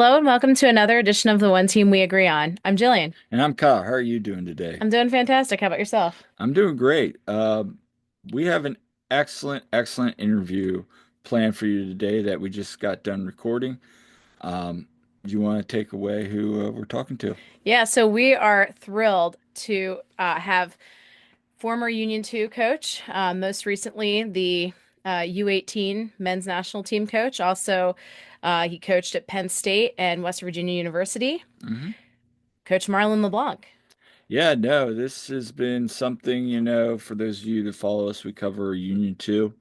Hello and welcome to another edition of the One Team We Agree On. I'm Jillian. And I'm Kyle. How are you doing today? I'm doing fantastic. How about yourself? I'm doing great. We have an excellent interview planned for you today that we just got done recording. Do you want to take away who we're talking to? Yeah, so we are thrilled to have former Union 2 coach, most recently the U18 men's national team coach. Also, he coached at Penn State and West Virginia University, Hmm. Coach Marlon LeBlanc. Yeah, no, this has been something, for those of you that follow us, we cover Union 2.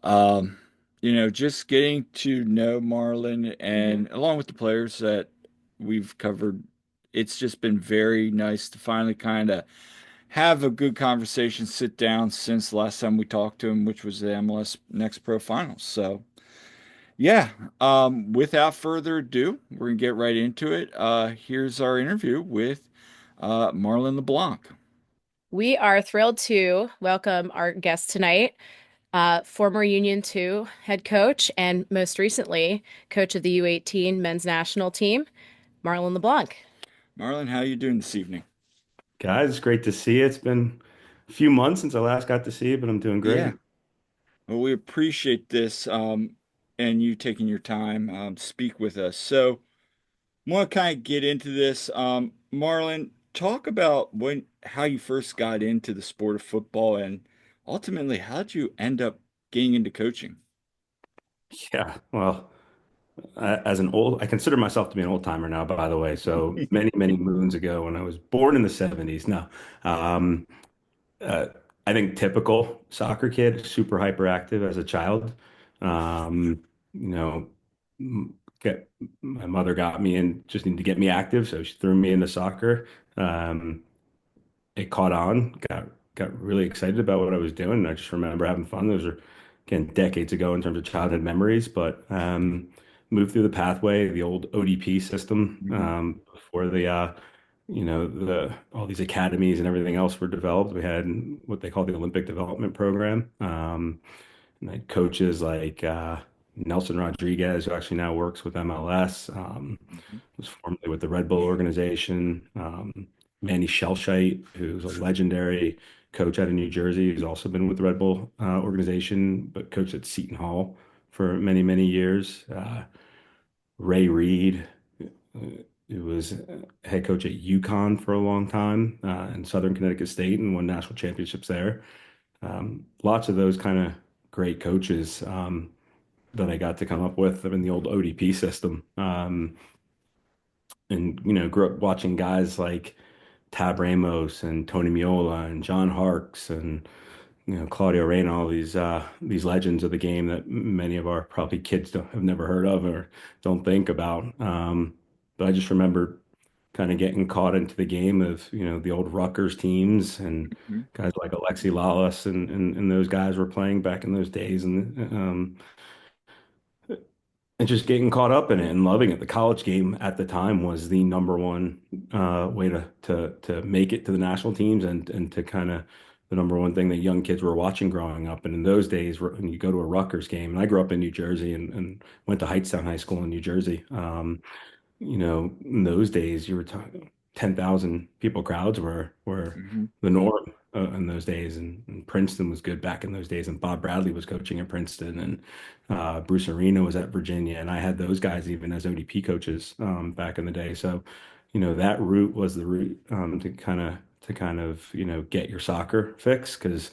Um, just getting to know Marlon Hmm. and along with the players that we've covered, it's just been very nice to finally kind of have a good conversation, sit down since the last time we talked to him, which was the MLS Next Pro Finals. So, yeah, without further ado, we're gonna get right into it. Here's our interview with Marlon LeBlanc. We are thrilled to welcome our guest tonight, former Union 2 head coach and most recently coach of the U18 men's national team, Marlon LeBlanc. Marlon, how you doing this evening? Guys, it's great to see you. It's been a few months since I last got to see you, but I'm doing Yeah, great. well, we appreciate this and you taking your time to speak with us. So, want to kind of get into this. Marlon, talk about how you first got into the sport of football and ultimately how did you end up getting into coaching? Yeah, well, I consider myself to be an old timer now, by the way. So many moons ago, when I was born in the 70s. No, um, uh, I think typical soccer kid, super hyperactive as a child. Um, you know, m- get my mother got me in, just needed to get me active, so she threw me into soccer. Um, it caught on, got really excited about what I was doing. I just remember having fun. Those are again decades ago in terms of childhood memories, but moved through the pathway, the old ODP system, Hmm. before the all these academies and everything else were developed. We had what they call the Olympic Development Program. And I had coaches like Nelson Rodriguez, who actually now works with MLS, Hmm. was formerly with the Red Bull organization. Manny Shelshite, who's a legendary coach out of New Jersey, who's also been with the Red Bull organization, but coached at Seton Hall for many years. Ray Reid, who was head coach at UConn for a long time in Southern Connecticut State and won national championships there. Lots of those kind of great coaches that I got to come up with in the old ODP system. And grew up watching guys like Tab Ramos and Tony Miola and John Harkes and Claudio Reyna, all these legends of the game that many of our probably kids have never heard of or don't think about. But I just remember kind of getting caught into the game of the old Rutgers teams and Hmm. guys like Alexi Lalas and those guys were playing back in those days and just getting caught up in it and loving it. The college game at the time was the number one way to make it to the national teams and to kind of the number one thing that young kids were watching growing up. And in those days, when you go to a Rutgers game, and I grew up in New Jersey and went to Hightstown High School in New Jersey. In those days, you were talking 10,000 people crowds were Hmm. the norm in those days, and Princeton was good back in those days, and Bob Bradley was coaching at Princeton, and Bruce Arena was at Virginia, and I had those guys even as ODP coaches back in the day. So, that route was the route to kind of get your soccer fix because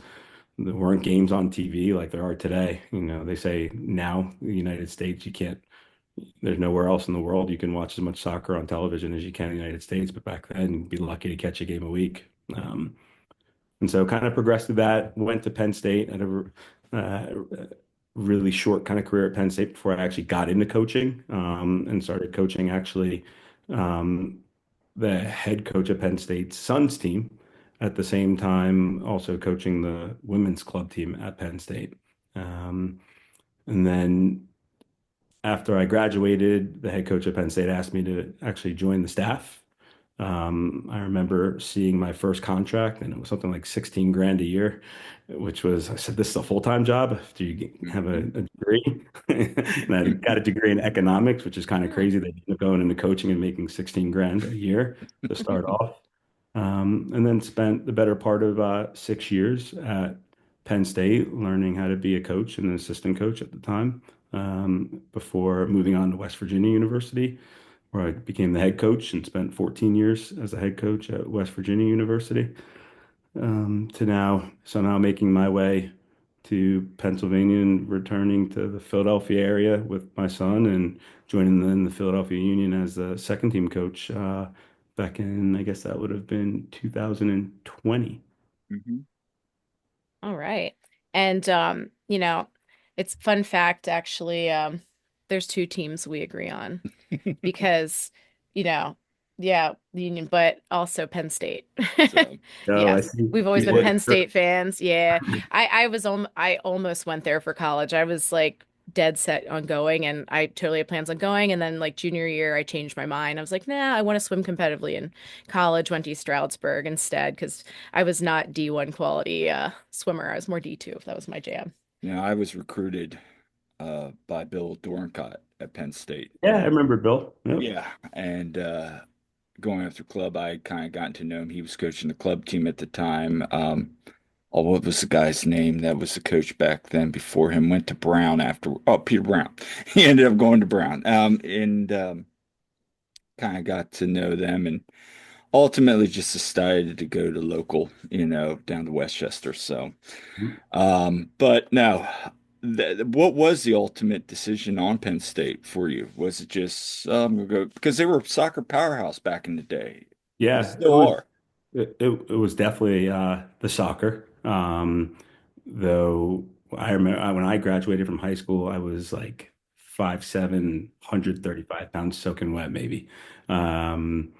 there weren't games on TV like there are today. They say now in the United States you can't there's nowhere else in the world you can watch as much soccer on television as you can in the United States. But back then, you'd be lucky to catch a game a week. And so kind of progressed through that, went to Penn State, had a really short kind of career at Penn State before I actually got into coaching and started coaching actually the head coach of Penn State's son's team at the same time, also coaching the women's club team at Penn State. Um, and then after I graduated, the head coach at Penn State asked me to actually join the staff I remember seeing my first contract, and it was something like 16 grand a year, which was, I said, this is a full-time job after you have a Hmm. degree. And I got a degree in economics, which is kind of crazy that you end up going into coaching and making 16 grand a year to start off. And then spent the better part of 6 years at Penn State learning how to be a coach and an assistant coach at the time, before moving on to West Virginia University, where I became the head coach and spent 14 years as a head coach at West Virginia University. So now making my way to Pennsylvania and returning to the Philadelphia area with my son and joining in the Philadelphia Union as the second team coach back in, I guess that would have been 2020. Hmm. All right. And it's fun fact actually, there's two teams we agree on because, you know, yeah, the Union, but also Penn State. So, Oh, I Yes. see. We've always You been look. Penn State fans. Yeah. I almost went there for college. I was like dead set on going and I totally had plans on going. And then like junior year, I changed my mind. I was like, nah, I want to swim competitively in college, went to Stroudsburg instead because I was not D1 quality swimmer. I was more D2 if that was my jam. I was recruited by Bill Dorncott at Penn State, Yeah, I remember Bill. Yep. yeah, and going after club, I kind of gotten to know him. He was coaching the club team at the time. Oh, what was the guy's name that was the coach back then before him? Went to Brown after. Oh, Peter Brown. He ended up going to Brown. And kind of got to know them, and ultimately just decided to go to local, down to Westchester. So, but no, what was the ultimate decision on Penn State for you? Was it just we'll go because they were a soccer powerhouse back in the day? They Yeah, it still was are. it was definitely the soccer. Though I remember when I graduated from high school, I was like 5'7", 135 pounds soaking wet, maybe. Um,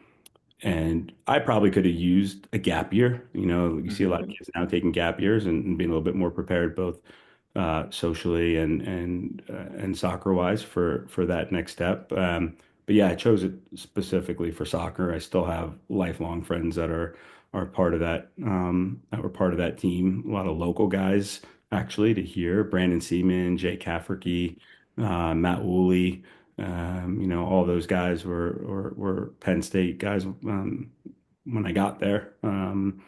and I probably could have used a gap year. You see a lot of Hmm. kids now taking gap years and being a little bit more prepared, both socially and soccer wise for that next step. But yeah, I chose it specifically for soccer. I still have lifelong friends that are part of that were part of that team. A lot of local guys actually to hear: Brandon Seaman, Jay Cafferty, Matt Woolley. All those guys were Penn State guys when I got there. And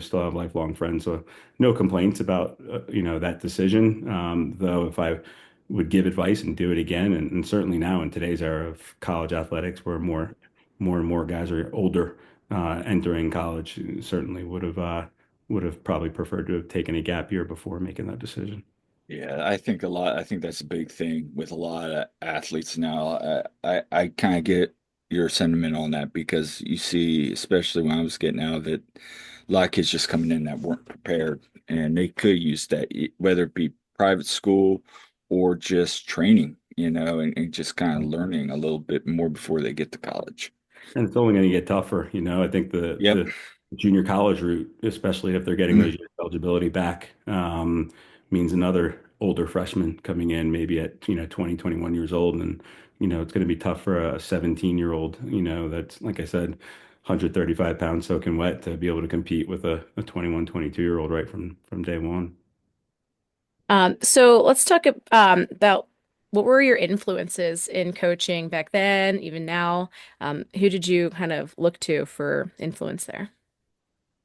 still have lifelong friends. So no complaints about that decision. Though if I would give advice and do it again, and certainly now in today's era of college athletics, where more and more guys are older entering college, certainly would have probably preferred to have taken a gap year before making that decision. Yeah, I think that's a big thing with a lot of athletes now. I kind of get your sentiment on that because you see, especially when I was getting out of it, a lot of kids just coming in that weren't prepared and they could use that, whether it be private school or just training, and just kind of learning a little bit more before they get to college. And it's only going to get tougher. I think Yep. the junior college route, especially if they're getting those years of eligibility back, means another older freshman coming in maybe at 20, 21 years old. And it's going to be tough for a 17-year-old, that's, like I said, 135 pounds soaking wet to be able to compete with a 21, 22-year-old right from day one. So let's talk about what were your influences in coaching back then, even now? Who did you kind of look to for influence there?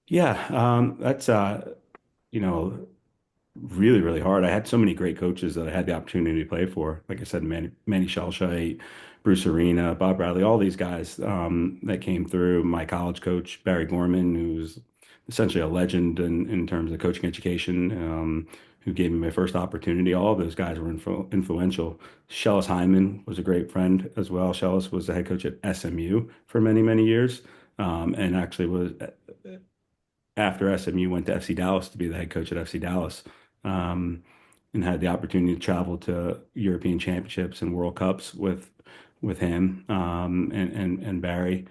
Yeah, that's you know really, really hard. I had so many great coaches that I had the opportunity to play for. Like I said, Manny Shalshite, Bruce Arena, Bob Bradley, all these guys that came through. My college coach, Barry Gorman, who's essentially a legend in terms of coaching education, who gave me my first opportunity. All of those guys were influential. Shellis Hyman was a great friend as well. Shellis was the head coach at SMU for many, many years, and actually was after SMU went to FC Dallas to be the head coach at FC Dallas, um, and had the opportunity to travel to European Championships and World Cups with him and Barry.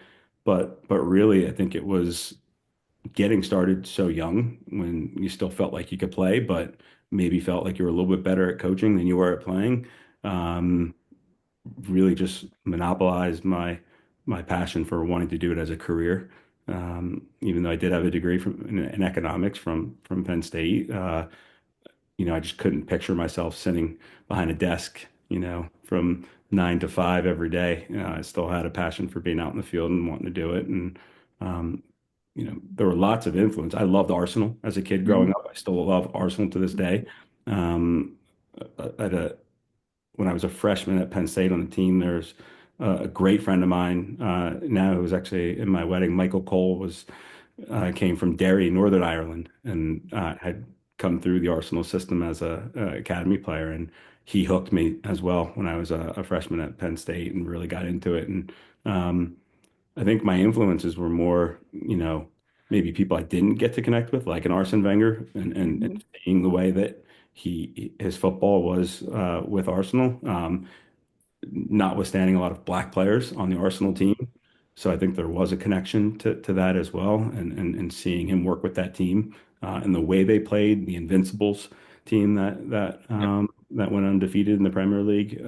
But really, I think it was getting started so young when you still felt like you could play, but maybe felt like you were a little bit better at coaching than you were at playing. Um, Really just monopolized my passion for wanting to do it as a career. Even though I did have a degree in economics from Penn State, I just couldn't picture myself sitting behind a desk, from 9 to 5 every day. I still had a passion for being out in the field and wanting to do it. And, um, there were lots of influence. I loved Arsenal as a kid growing Mhm. up. I still love Arsenal to this day. Um, at a When I was a freshman at Penn State on the team, there's a great friend of mine now who was actually in my wedding. Michael Cole was came from Derry, Northern Ireland, and had come through the Arsenal system as a academy player. And he hooked me as well when I was a freshman at Penn State and really got into it. And um, I think my influences were more, maybe people I didn't get to connect with, like an Arsene Wenger, and Mhm. seeing the way that his football was with Arsenal. Notwithstanding a lot of black players on the Arsenal team. So I think there was a connection to that as well, and seeing him work with that team and the way they played, the Invincibles team Yep. that went undefeated in the Premier League,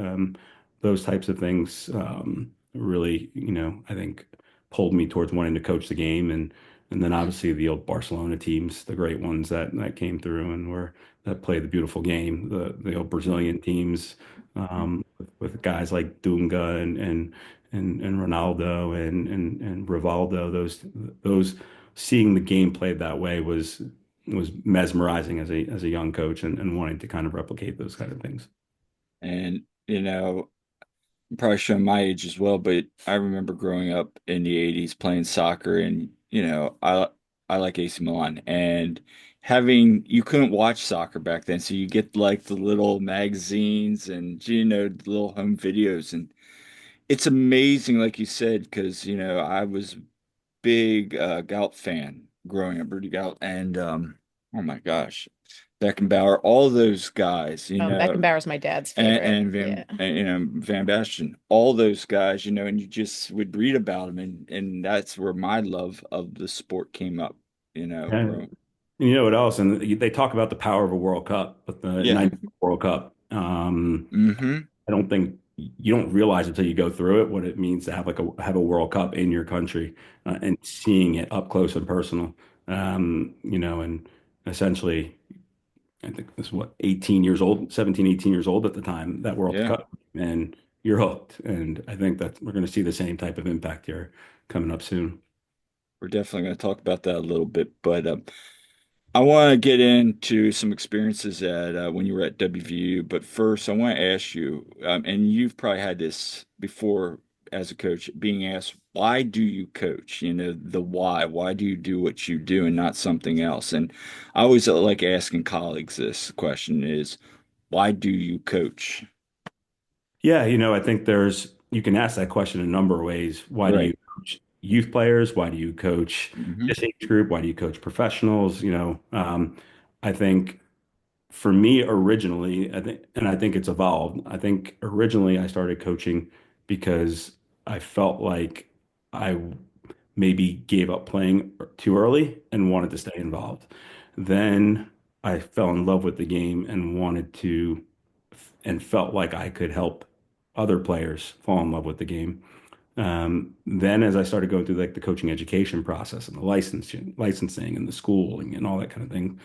those types of things really, I think pulled me towards wanting to coach the game, and then obviously the old Barcelona teams, the great ones that came through and were that played the beautiful game, the old Brazilian teams with guys like Dunga and Ronaldo and Rivaldo. Those seeing the game played that way was mesmerizing as a young coach and wanting to kind of replicate those kind of things. And probably showing my age as well, but I remember growing up in the 80s playing soccer and I like AC Milan and having you couldn't watch soccer back then, so you get like the little magazines and the little home videos and it's amazing like you said because I was big Gout fan growing up, Rudy Gout and oh my gosh, Beckenbauer, all those guys, Beckenbauer's my dad's and, favorite. and Yeah. Van Basten, all those guys, and you just would read about them, and that's where my love of the sport came up, And growing. you know what else? And they talk about the power of a World Cup, but the Yeah. 90 Mhm. World Cup. Hmm. I don't think you don't realize until you go through it what it means to have a World Cup in your country and seeing it up close and personal. And essentially, I think this is what 18 years old, 17, 18 years old at the time that World Yeah, Cup, and you're hooked. And I think that we're going to see the same type of impact here coming up soon. we're definitely going to talk about that a little bit, but I want to get into some experiences at when you were at WVU, but first I want to ask you, and you've probably had this before as a coach, being asked, why do you coach? The why. Why do you do what you do and not something else? And I always like asking colleagues this question is, why do you coach? Yeah, I think you can ask that question in a number of ways. Why do Right. you coach youth players? Why do you coach Hmm. this age group? Why do you coach professionals? I think for me originally, I think it's evolved. I think originally I started coaching because I felt like I maybe gave up playing too early and wanted to stay involved. Then I fell in love with the game and and felt like I could help other players fall in love with the game. Then as I started going through like the coaching education process and the licensing and the schooling and all that kind of thing,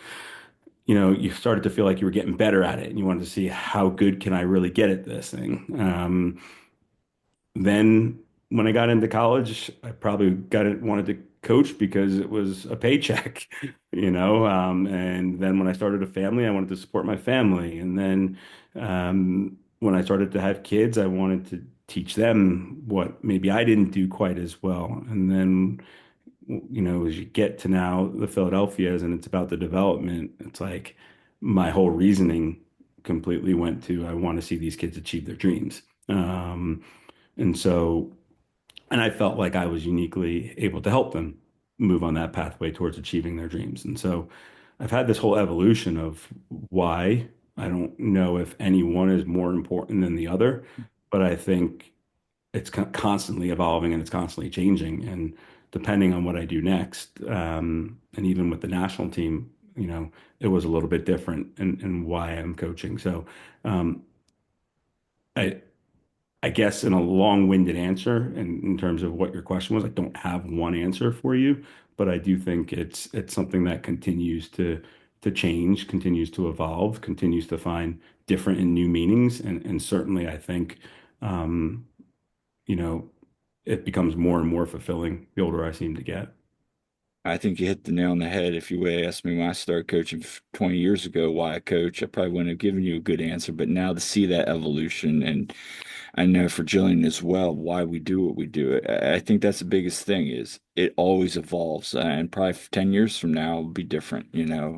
you started to feel like you were getting better at it and you wanted to see how good can I really get at this thing. Then when I got into college, I probably wanted to coach because it was a paycheck, and then when I started a family, I wanted to support my family. And then when I started to have kids, I wanted to teach them what maybe I didn't do quite as well. And then as you get to now the Philadelphia's and it's about the development, it's like my whole reasoning completely went to I want to see these kids achieve their dreams. And so, and I felt like I was uniquely able to help them move on that pathway towards achieving their dreams. And so I've had this whole evolution of why. I don't know if any one is more important than the other, but I think it's constantly evolving and it's constantly changing. And depending on what I do next, and even with the national team, it was a little bit different and why I'm coaching. So um, I I guess in a long-winded answer, and in terms of what your question was, I don't have one answer for you, but I do think it's something that continues to change, continues to evolve, continues to find different and new meanings, and certainly I think um, you know it becomes more and more fulfilling the older I seem to get. I think you hit the nail on the head. If you would have asked me when I started coaching 20 years ago why I coach, I probably wouldn't have given you a good answer. But now to see that evolution, and I know for Jillian as well, why we do what we do, I think that's the biggest thing is it always evolves. And probably 10 years from now will be different,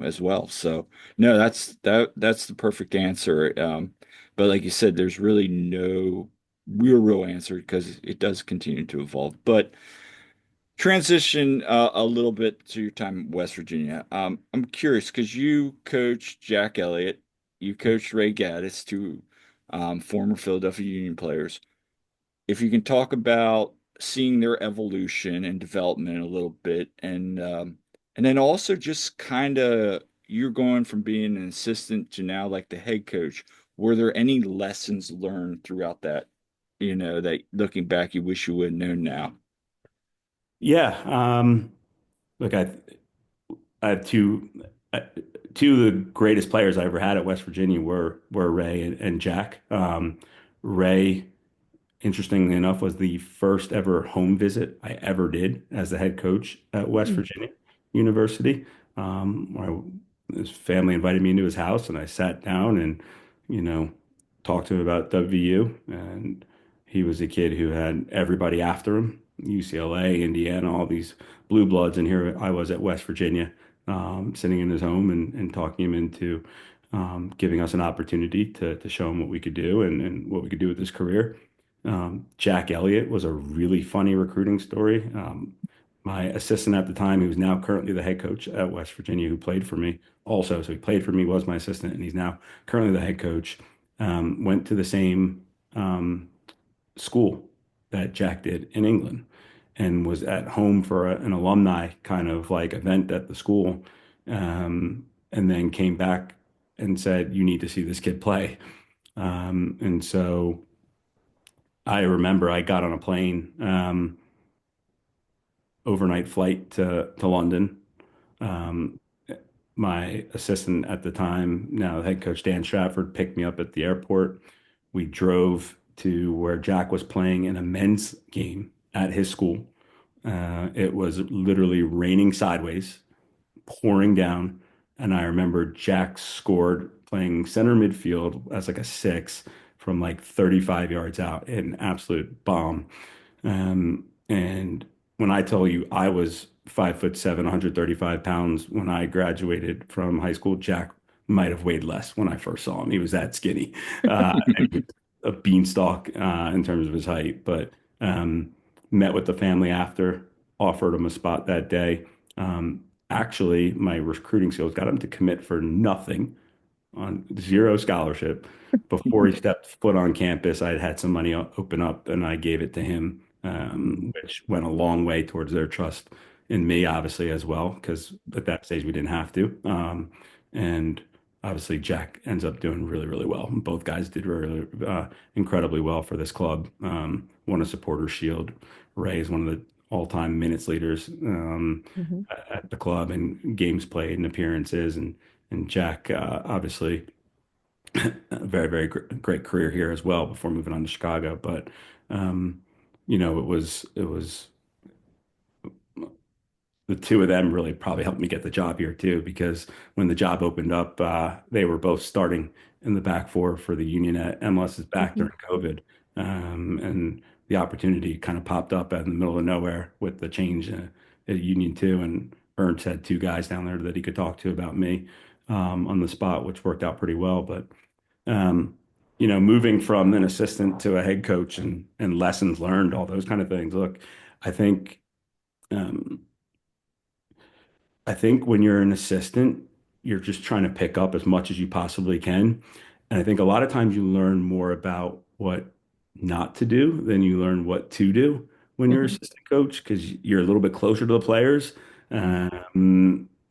as well. So no, that's the perfect answer. But like you said, there's really no real answer because it does continue to evolve. But transition a little bit to your time in West Virginia. I'm curious because you coached Jack Elliott, you coached Ray Gaddis, two former Philadelphia Union players. If you can talk about seeing their evolution and development a little bit, and then also just kind of you're going from being an assistant to now like the head coach. Were there any lessons learned throughout that, that looking back you wish you would have known now? Yeah, look, I have uh, two of the greatest players I ever had at West Virginia were Ray and Jack. Ray, interestingly enough, was the first ever home visit I ever did as the head coach at West Mm. Virginia University. Where his family invited me into his house, and I sat down and, you know, talked to him about WVU. And he was a kid who had everybody after him, UCLA, Indiana, all these blue bloods. And here I was at West Virginia, sitting in his home and talking him into giving us an opportunity to show him what we could do and what we could do with his career. Jack Elliott was a really funny recruiting story. My assistant at the time, who's now currently the head coach at West Virginia, who played for me also. So he played for me, was my assistant, and he's now currently the head coach. Went to the same um, school that Jack did in England and was at home for an alumni kind of like event at the school. And then came back and said, "You need to see this kid play." And so I remember I got on a plane, overnight flight to London. Um, my assistant at the time, now head coach Dan Stratford, picked me up at the airport. We drove to where Jack was playing in a men's game at his school. It was literally raining sideways, pouring down. And I remember Jack scored playing center midfield as like a six from like 35 yards out, an absolute bomb. And when I tell you I was 5'7", 135 pounds when I graduated from high school, Jack might have weighed less when I first saw him. He was that skinny, and a beanstalk in terms of his height. But um, met with the family after, offered him a spot that day. Actually, my recruiting skills got him to commit for nothing on zero scholarship. Before he stepped foot on campus, I had had some money open up and I gave it to him, which went a long way towards their trust in me, obviously, as well, because at that stage we didn't have to. And obviously, Jack ends up doing really, really well. Both guys did really, incredibly well for this club. Won a supporter shield. Ray is one of the all-time minutes leaders Mhm. at the club and games played and appearances. And Jack, obviously, a very, very great career here as well before moving on to Chicago. But um, it was the two of them really probably helped me get the job here too, because when the job opened up, they were both starting in the back four for the Union at MLS's back Mhm. during COVID. And the opportunity kind of popped up out in the middle of nowhere with the change at Union 2. And Ernst had two guys down there that he could talk to about me on the spot, which worked out pretty well. But um, moving from an assistant to a head coach and lessons learned, all those kind of things. Look, I think um, I think when you're an assistant, you're just trying to pick up as much as you possibly can. And I think a lot of times you learn more about what not to do than you learn what to do when you're Mhm. assistant coach because you're a little bit closer to the players,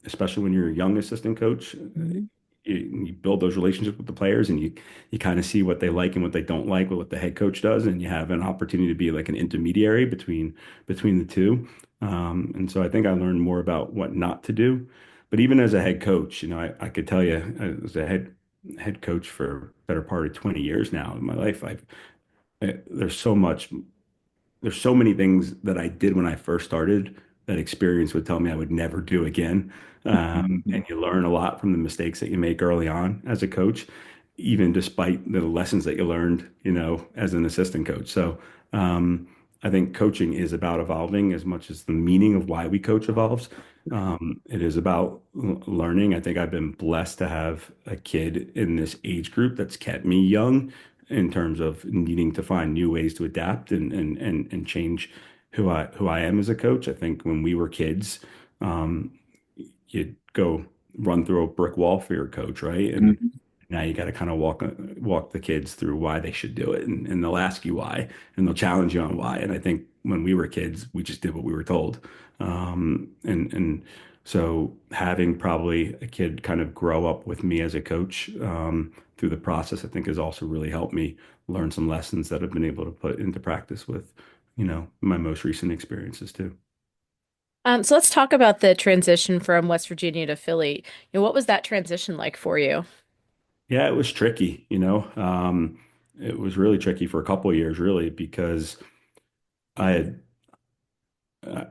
especially when you're a young assistant coach. Mhm. you build those relationships with the players, and you kind of see what they like and what they don't like, what the head coach does, and you have an opportunity to be like an intermediary between the two. And so I think I learned more about what not to do. But even as a head coach, I could tell you, as a head coach for a better part of 20 years now in my life, there's so much there's so many things that I did when I first started that experience would tell me I would never do again. Mhm. And you learn a lot from the mistakes that you make early on as a coach, even despite the lessons that you learned, as an assistant coach. So I think coaching is about evolving as much as the meaning of why we coach evolves. It is about learning. I think I've been blessed to have a kid in this age group that's kept me young in terms of needing to find new ways to adapt and change who I am as a coach. I think when we were kids, um, you'd go run through a brick wall for your coach, right? And Mhm. now you got to kind of walk the kids through why they should do it, and they'll ask you why, and they'll challenge you on why. And I think when we were kids, we just did what we were told. And so having probably a kid kind of grow up with me as a coach through the process, I think has also really helped me learn some lessons that I've been able to put into practice with, my most recent experiences too. So let's talk about the transition from West Virginia to Philly. What was that transition like for you? Yeah, it was tricky. It was really tricky for a couple of years, really, because I had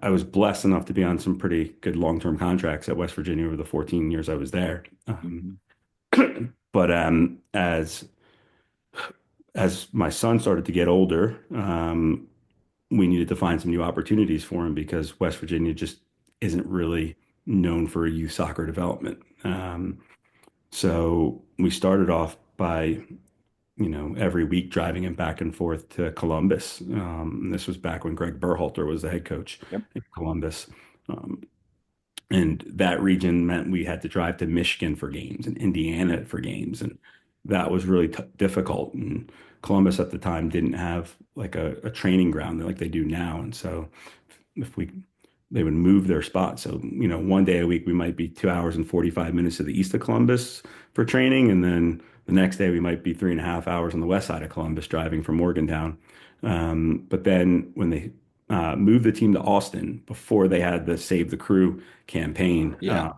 I was blessed enough to be on some pretty good long-term contracts at West Virginia over the 14 years I was there. Mhm. But as my son started to get older, we needed to find some new opportunities for him because West Virginia just isn't really known for youth soccer development. So we started off by every week driving him back and forth to Columbus. This was back when Greg Berhalter was the head coach Yep. in Columbus. Um, and that region meant we had to drive to Michigan for games and Indiana for games. And that was really difficult. And Columbus at the time didn't have like a training ground like they do now. And so if they would move their spot. So, one day a week we might be 2 hours and 45 minutes to the east of Columbus for training. And then the next day we might be 3.5 hours on the west side of Columbus driving from Morgantown. But then when they moved the team to Austin before they had the Save the Crew campaign, Yeah.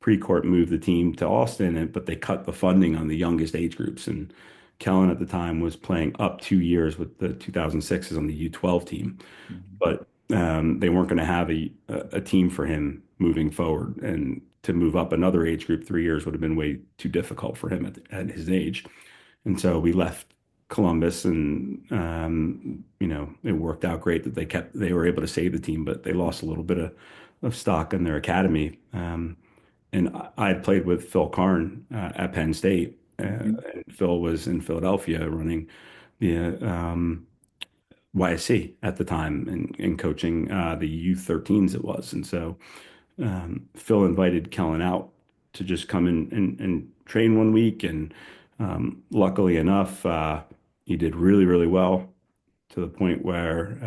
Precourt moved the team to Austin, but they cut the funding on the youngest age groups. And Kellen at the time was playing up 2 years with the 2006s on the U12 team, Mhm. but they weren't going to have a team for him moving forward. And to move up another age group 3 years would have been way too difficult for him at his age. And so we left Columbus, and it worked out great that they were able to save the team, but they lost a little bit of stock in their academy. And I had played with Phil Karn at Penn State, Mhm. and Phil was in Philadelphia running the YSC at the time and coaching the U13s it was. And so Phil invited Kellen out to just come in and train one week. And luckily enough, he did really, really well to the point where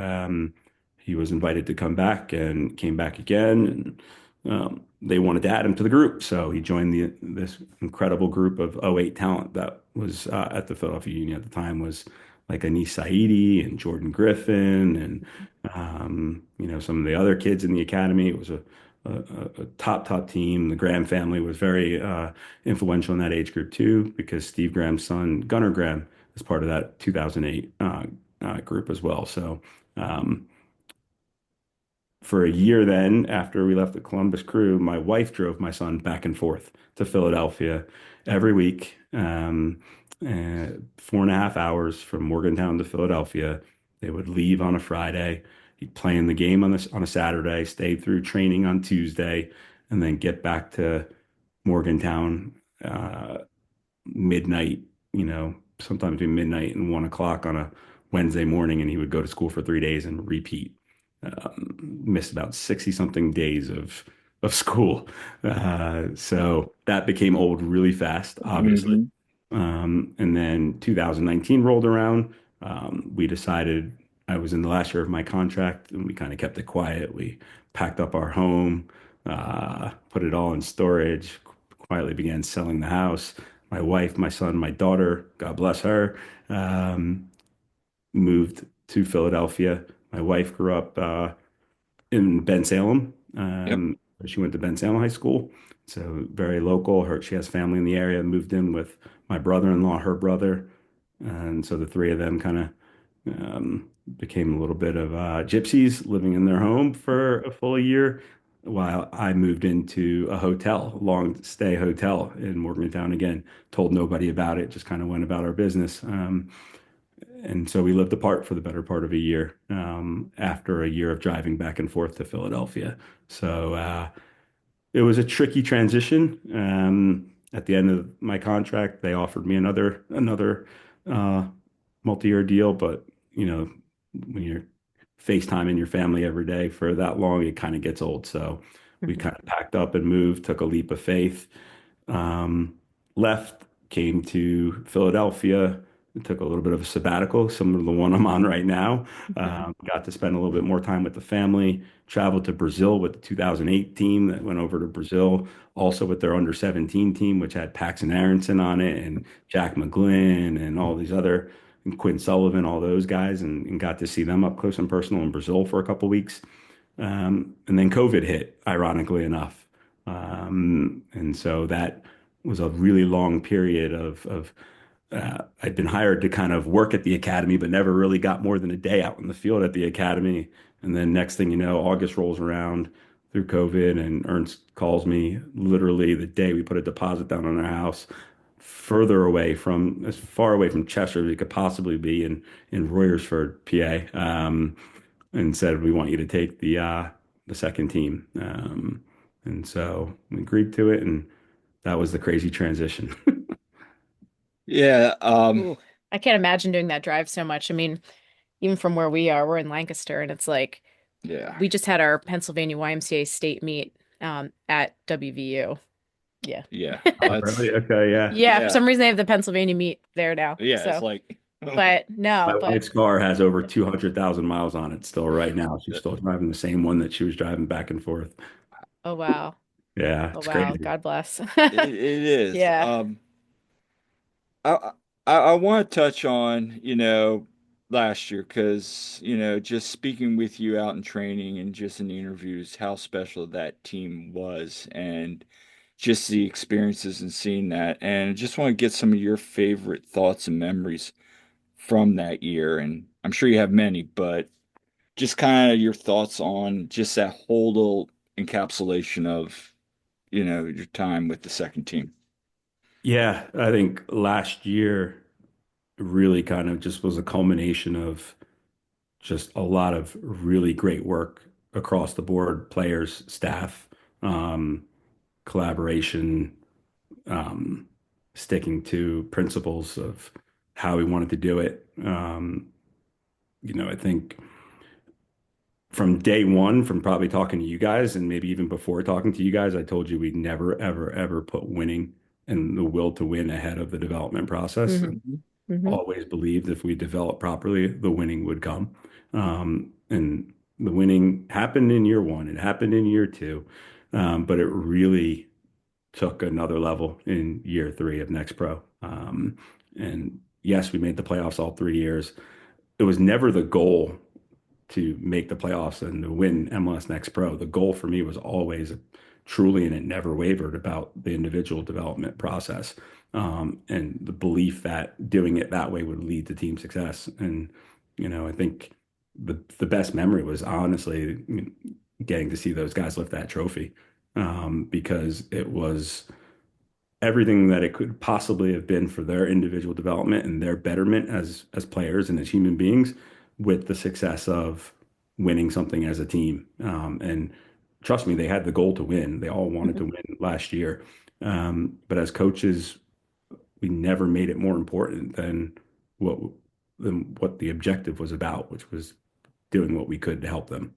he was invited to come back and came back again. And they wanted to add him to the group. So he joined this incredible group of '08 talent that was at the Philadelphia Union at the time was like Anis Saidi and Jordan Griffin and some of the other kids in the academy. It was a top team. The Graham family was very influential in that age group too, because Steve Graham's son Gunnar Graham is part of that 2008 group as well. So um, for a year then, after we left the Columbus Crew, my wife drove my son back and forth to Philadelphia every week, 4.5 hours from Morgantown to Philadelphia. They would leave on a Friday. He'd play in the game on a Saturday, stay through training on Tuesday, and then get back to Morgantown midnight, sometime between midnight and 1 o'clock on a Wednesday morning, and he would go to school for 3 days and repeat. Missed about 60 something days of school. So that became old really fast, obviously. Mhm. And then 2019 rolled around. We decided I was in the last year of my contract, and we kind of kept it quiet. We packed up our home, put it all in storage, quietly began selling the house. My wife, my son, my daughter, God bless her, um, moved to Philadelphia. My wife grew up in Bensalem. Yep. She went to Bensalem High School, so very local. She has family in the area. Moved in with my brother-in-law, her brother, and so the three of them kind of became a little bit of gypsies living in their home for a full year, while I moved into a hotel, long stay hotel in Morgantown again. Told nobody about it, just kind of went about our business. And so we lived apart for the better part of a year after a year of driving back and forth to Philadelphia. So it was a tricky transition. At the end of my contract, they offered me another uh, multi-year deal, but when you're FaceTiming your family every day for that long, it kind of gets old. So we Mhm. kind of packed up and moved, took a leap of faith, um, left, came to Philadelphia, took a little bit of a sabbatical, similar to the one I'm on right now. Mhm. Got to spend a little bit more time with the family, traveled to Brazil with the 2008 team that went over to Brazil, also with their under 17 team, which had Paxton Aronson on it and Jack McGlynn and all these other, and Quinn Sullivan, all those guys, and got to see them up close and personal in Brazil for a couple weeks. And then COVID hit, ironically enough. And so that was a really long period of I'd been hired to kind of work at the academy, but never really got more than a day out in the field at the academy. And then next thing you know, August rolls around through COVID, and Ernst calls me literally the day we put a deposit down on our house, further away from as far away from Chester as we could possibly be in Royersford, PA, and said we want you to take the second team. And so we agreed to it, and that was the crazy transition. Yeah. Ooh, I can't imagine doing that drive so much. I mean, even from where we are, we're in Lancaster, and it's like Yeah. we just had our Pennsylvania YMCA state meet at WVU. Yeah. Yeah. Oh, really? Okay, yeah. Yeah, for Yeah. some reason they have the Pennsylvania meet there now. Yeah. It's So, like, oh, but no, My but wife's car has over 200,000 miles on it still right now. She's it, still driving the same one that she was driving back and forth. oh wow. Yeah, Oh it's wow. crazy. God bless. it is. Yeah. I I want to touch on, last year because, just speaking with you out in training and just in the interviews, how special that team was and just the experiences and seeing that. And I just want to get some of your favorite thoughts and memories from that year. And I'm sure you have many, but just kind of your thoughts on just that whole little encapsulation of, your time with the second team. Yeah, I think last year really kind of just was a culmination of just a lot of really great work across the board, players, staff, um, collaboration, um, sticking to principles of how we wanted to do it. I think from day one, from probably talking to you guys, and maybe even before talking to you guys, I told you we'd never, ever, ever put winning and the will to win ahead of the development process. Hmm. And Hmm. always believed if we developed properly, the winning would come. And the winning happened in year one, it happened in year two, but it really took another level in year three of Next Pro. And yes, we made the playoffs all 3 years. It was never the goal to make the playoffs and to win MLS Next Pro. The goal for me was always truly, and it never wavered about the individual development process, and the belief that doing it that way would lead to team success. And I think the best memory was honestly getting to see those guys lift that trophy, because it was everything that it could possibly have been for their individual development and their betterment as players and as human beings, with the success of winning something as a team. And trust me, they had the goal to win. They all wanted to Hmm. win last year. But as coaches, we never made it more important what than what the objective was about, which was doing what we could to help them.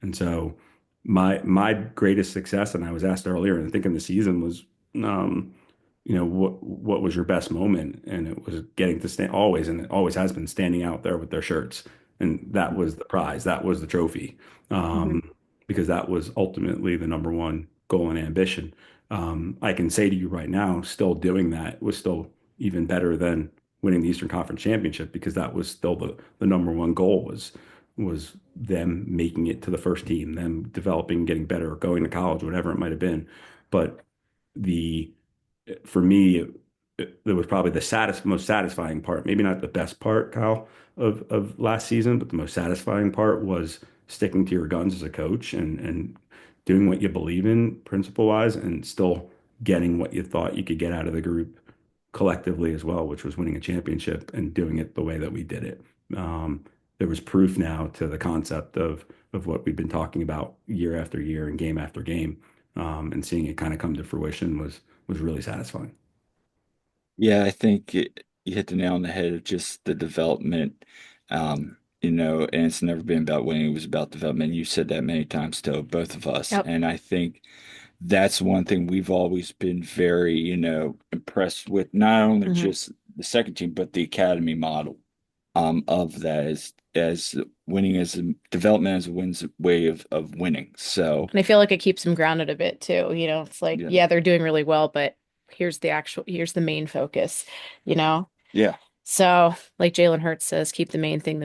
And so my greatest success, and I was asked earlier, and I think in the season was, what was your best moment? And it was getting to stand always, and it always has been standing out there with their shirts. And that was the prize. That was the trophy. Hmm. Because that was ultimately the number one goal and ambition. I can say to you right now, still doing that was still even better than winning the Eastern Conference Championship because that was still the number one goal was them making it to the first team, them developing, getting better, going to college, whatever it might have been. But the for me, it was probably the most satisfying part. Maybe not the best part, Kyle, of last season, but the most satisfying part was sticking to your guns as a coach and doing what you believe in, principle wise, and still getting what you thought you could get out of the group collectively as well, which was winning a championship and doing it the way that we did it. There was proof now to the concept of what we've been talking about year after year and game after game, and seeing it kind of come to fruition was really satisfying. Yeah, I think you hit the nail on the head of just the development. And it's never been about winning, it was about development. You said that many times to both of us. Yep. And I think that's one thing we've always been very, impressed with, not only Hmm. just the second team, but the academy model of that as winning as a development as a wins way of winning. So And I feel like it keeps them grounded a bit too. It's like, yeah. yeah, they're doing really well, but here's the main focus, you know? Yeah. So, like Jalen Hurts says, keep the main thing,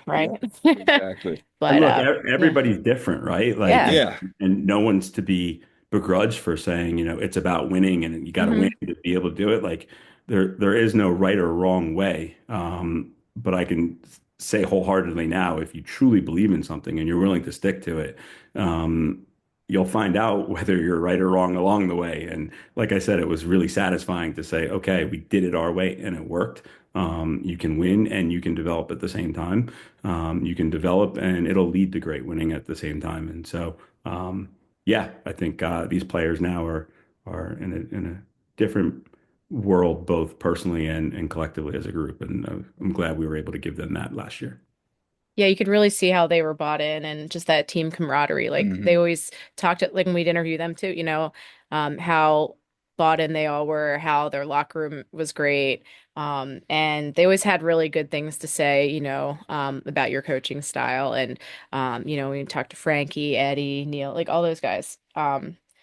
right? Yeah. Exactly. And But look, yeah. everybody's different, right? Like, Yeah. Yeah. and no one's to be begrudged for saying, it's about winning and you got to win Hmm. to be able to do it. Like, there is no right or wrong way. But I can say wholeheartedly now, if you truly believe in something and you're willing to stick to it, um, you'll find out whether you're right or wrong along the way. And like I said, it was really satisfying to say, okay, we did it our way and it worked. You can win and you can develop at the same time. You can develop and it'll lead to great winning at the same time. And so, yeah, I think these players now are in a different world, both personally and collectively as a group. And I'm glad we were able to give them that last year. Yeah, you could really see how they were bought in and just that team camaraderie. Like they Hmm. always talked like when we'd interview them too, how bought in they all were, how their locker room was great. And they always had really good things to say, about your coaching style. And we talked to Frankie, Eddie, Neil, like all those guys.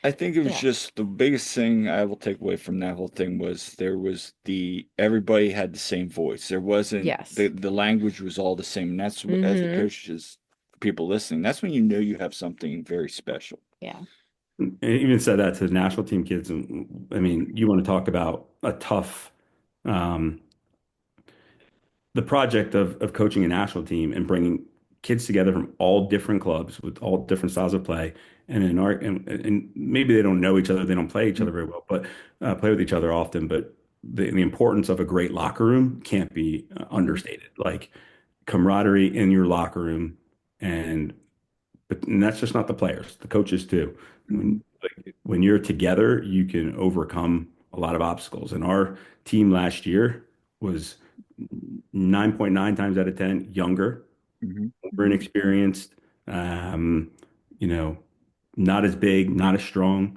I think it was Yeah. just the biggest thing I will take away from that whole thing was there was everybody had the same voice. There wasn't Yes. the language was all the same. And that's as a Mm-hmm. coach, just people listening, that's when you know you have something very special. Yeah. And even said that to the national team kids. And I mean, you want to talk about a tough, um, the project of coaching a national team and bringing kids together from all different clubs with all different styles of play. And in our and maybe they don't know each other, they don't play each other very well, but play with each other often. But the importance of a great locker room can't be Hmm. understated. Like camaraderie in your locker room, and and that's just not the players, the coaches too. Mhm. When you're together, you can overcome a lot of obstacles. And our team last year was 9.9 times out of 10 younger, Mhm. more inexperienced, um, you know, not as big, not as strong,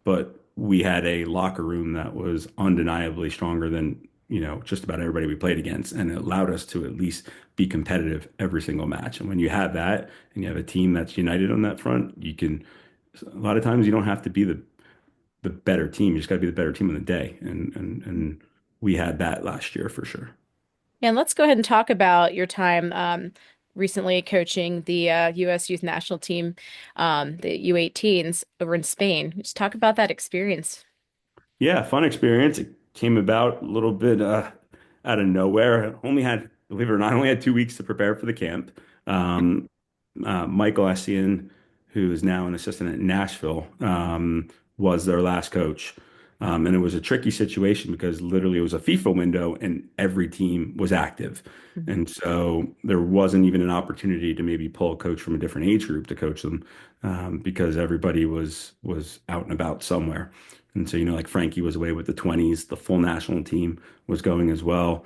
but we had a locker room that was undeniably stronger than, just about everybody we played against. And it allowed us to at least be competitive every single match. And when you have that and you have a team that's united on that front, a lot of times you don't have to be the better team. You just got to be the better team of the day. And we had that last year for sure. And let's go ahead and talk about your time recently coaching the U.S. Youth National Team, the U18s over in Spain. Just talk about that experience. Yeah, fun experience. It came about a little bit out of nowhere. Believe it or not, I only had 2 weeks to prepare for the camp. Um, Michael Essien, who is now an assistant at Nashville, was their last coach. And it was a tricky situation because literally it was a FIFA window and every team was active. Mhm. And so there wasn't even an opportunity to maybe pull a coach from a different age group to coach them because everybody was out and about somewhere. And so, like Frankie was away with the 20s, the full national team was going as well.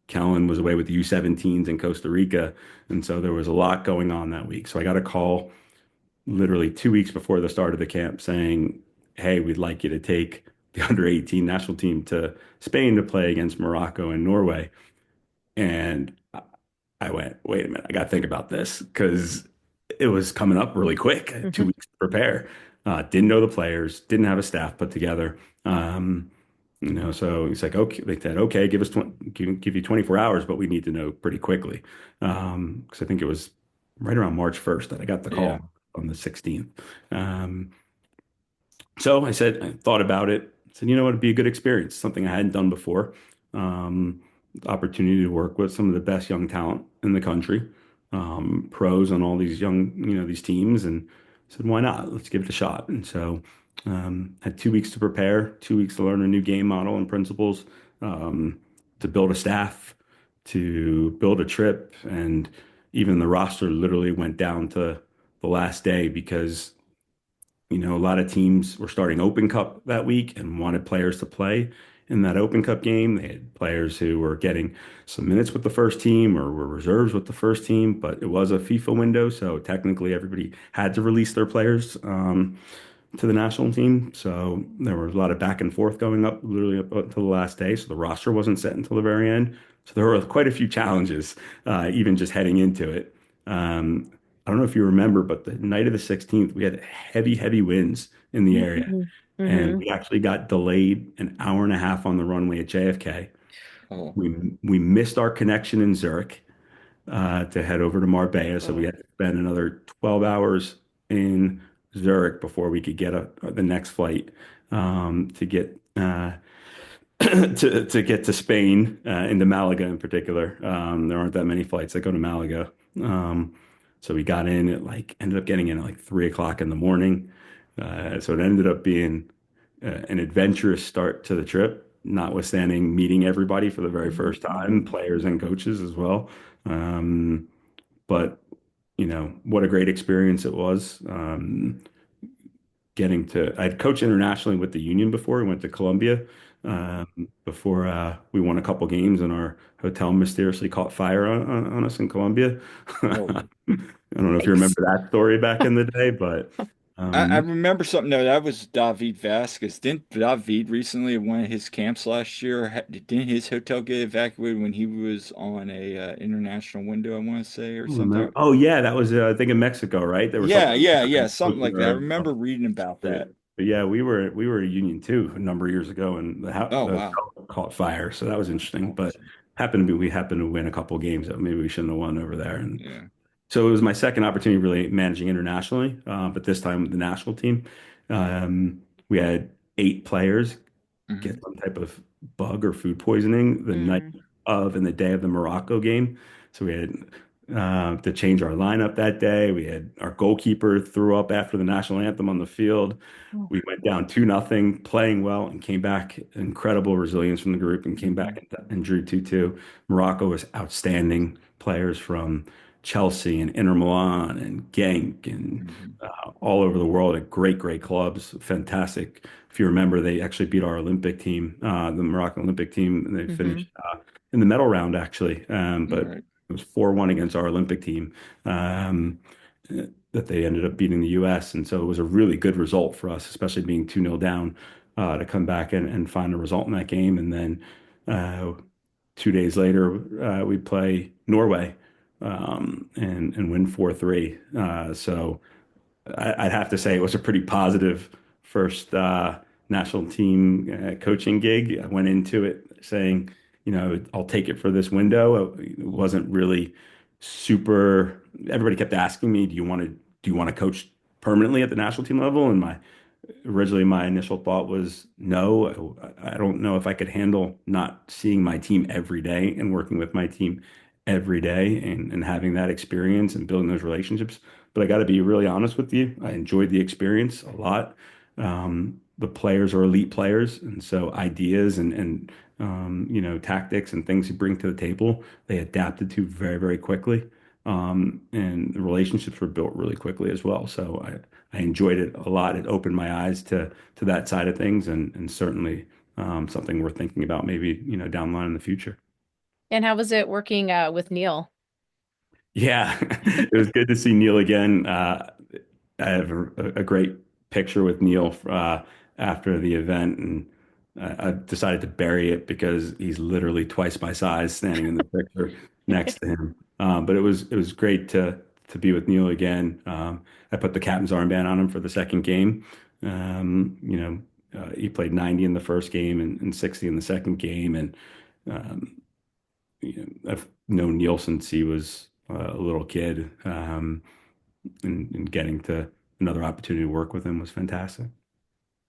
Kellen was away with the U17s in Costa Rica. And so there was a lot going on that week. So I got a call literally 2 weeks before the start of the camp saying, hey, we'd like you to take the under 18 national team to Spain to play against Morocco and Norway. And I went, wait a minute, I got to think about this because it was coming up really quick. I had two Mhm. weeks to prepare. Didn't know the players, didn't have a staff put together. So he's like, okay, they said, okay, give us 20, give you 24 hours, but we need to know pretty quickly. Because I think it was right around March 1st that I got the Yeah. call on the 16th. Um, so I said, I thought about it. Said, you know what, it'd be a good experience, something I hadn't done before. Um, Opportunity to work with some of the best young talent in the country, pros on all these young, these teams, and said, why not? Let's give it a shot. And so had 2 weeks to prepare, 2 weeks to learn a new game model and principles, to build a staff, to build a trip, and even the roster literally went down to the last day because a lot of teams were starting Open Cup that week and wanted players to play in that Open Cup game. They had players who were getting some minutes with the first team or were reserves with the first team, but it was a FIFA window, so technically everybody had to release their players to the national team. So there was a lot of back and forth going up literally up until the last day. So the roster wasn't set until the very end. So there were quite a few challenges, even just heading into it. Um, I don't know if you remember, but the night of the 16th, we had heavy, heavy winds in the area. Mm-hmm. And Mm-hmm. we actually got delayed an hour and a half on the runway at JFK. Oh, We missed our connection in Zurich to head over to Marbella. So we oh, had to spend another 12 hours in Zurich before we could get the next flight to get to get to Spain, into Malaga in particular. There aren't that many flights that go to Malaga. So we got in at ended up getting in at like 3 o'clock in the morning. So it ended up being an adventurous start to the trip, notwithstanding meeting everybody for the very first time, Mm-hmm. players and coaches as well. Um, but what a great experience it was. I'd coached internationally with the Union before. We went to Colombia before we won a couple games, and our hotel mysteriously caught fire on us in Colombia. oh. I don't know if you Yikes. remember that story back in the day, but I remember something. No, that was David Vasquez. Didn't David recently at one of his camps last year? Didn't his hotel get evacuated when he was on a international window? I want to say or something. oh yeah, that was I think in Mexico, right? There was Yeah, something yeah, yeah, happened close something to like that. I remember reading about that. but yeah, we were a union too a number of years ago, and Oh the wow, hotel caught fire, so that was interesting. But awesome. we happened to win a couple games that maybe we shouldn't have won over there, and Yeah. so it was my second opportunity really managing internationally, but this time with the national team. We had 8 players get Hmm. some type of bug or food poisoning the night Mm. of and the day of the Morocco game. So we had to change our lineup that day. We had our goalkeeper threw up after the national anthem on the field. Oh. We went down 2-0, playing well, and came back. Incredible resilience from the group, and came Mhm. back and drew 2-2. Morocco was outstanding players from Chelsea and Inter Milan and Genk and Hmm. all over the world at great, great clubs. Fantastic. If you remember, they actually beat our Olympic team, the Moroccan Olympic team, and they Mhm. finished in the medal round actually. All But right. it was 4-1 against our Olympic team, um, that they ended up beating the U.S. And so it was a really good result for us, especially being 2-0 down, to come back and find a result in that game. And then 2 days later, we play Norway, and win 4-3. So I'd have to say it was a pretty positive first national team coaching gig. I went into it saying, I'll take it for this window. It wasn't really super. Everybody kept asking me, do you want to coach permanently at the national team level? And originally my initial thought was no. I don't know if I could handle not seeing my team every day and working with my team every day and having that experience and building those relationships. But I got to be really honest with you. I enjoyed the experience a lot. The players are elite players, and so ideas and tactics and things you bring to the table, they adapted to very, very quickly. And the relationships were built really quickly as well. So I enjoyed it a lot. It opened my eyes to that side of things, and certainly something worth thinking about maybe down the line in the future. And how was it working with Neil? Yeah, it was good to see Neil again. I have a great picture with Neil after the event, and I decided to bury it because he's literally twice my size standing in the picture next to him. But it was great to be with Neil again. I put the captain's armband on him for the second game. You know, he played 90 in the first game and 60 in the second game. And um, you know, I've known Neil since he was a little kid, and getting to another opportunity to work with him was fantastic.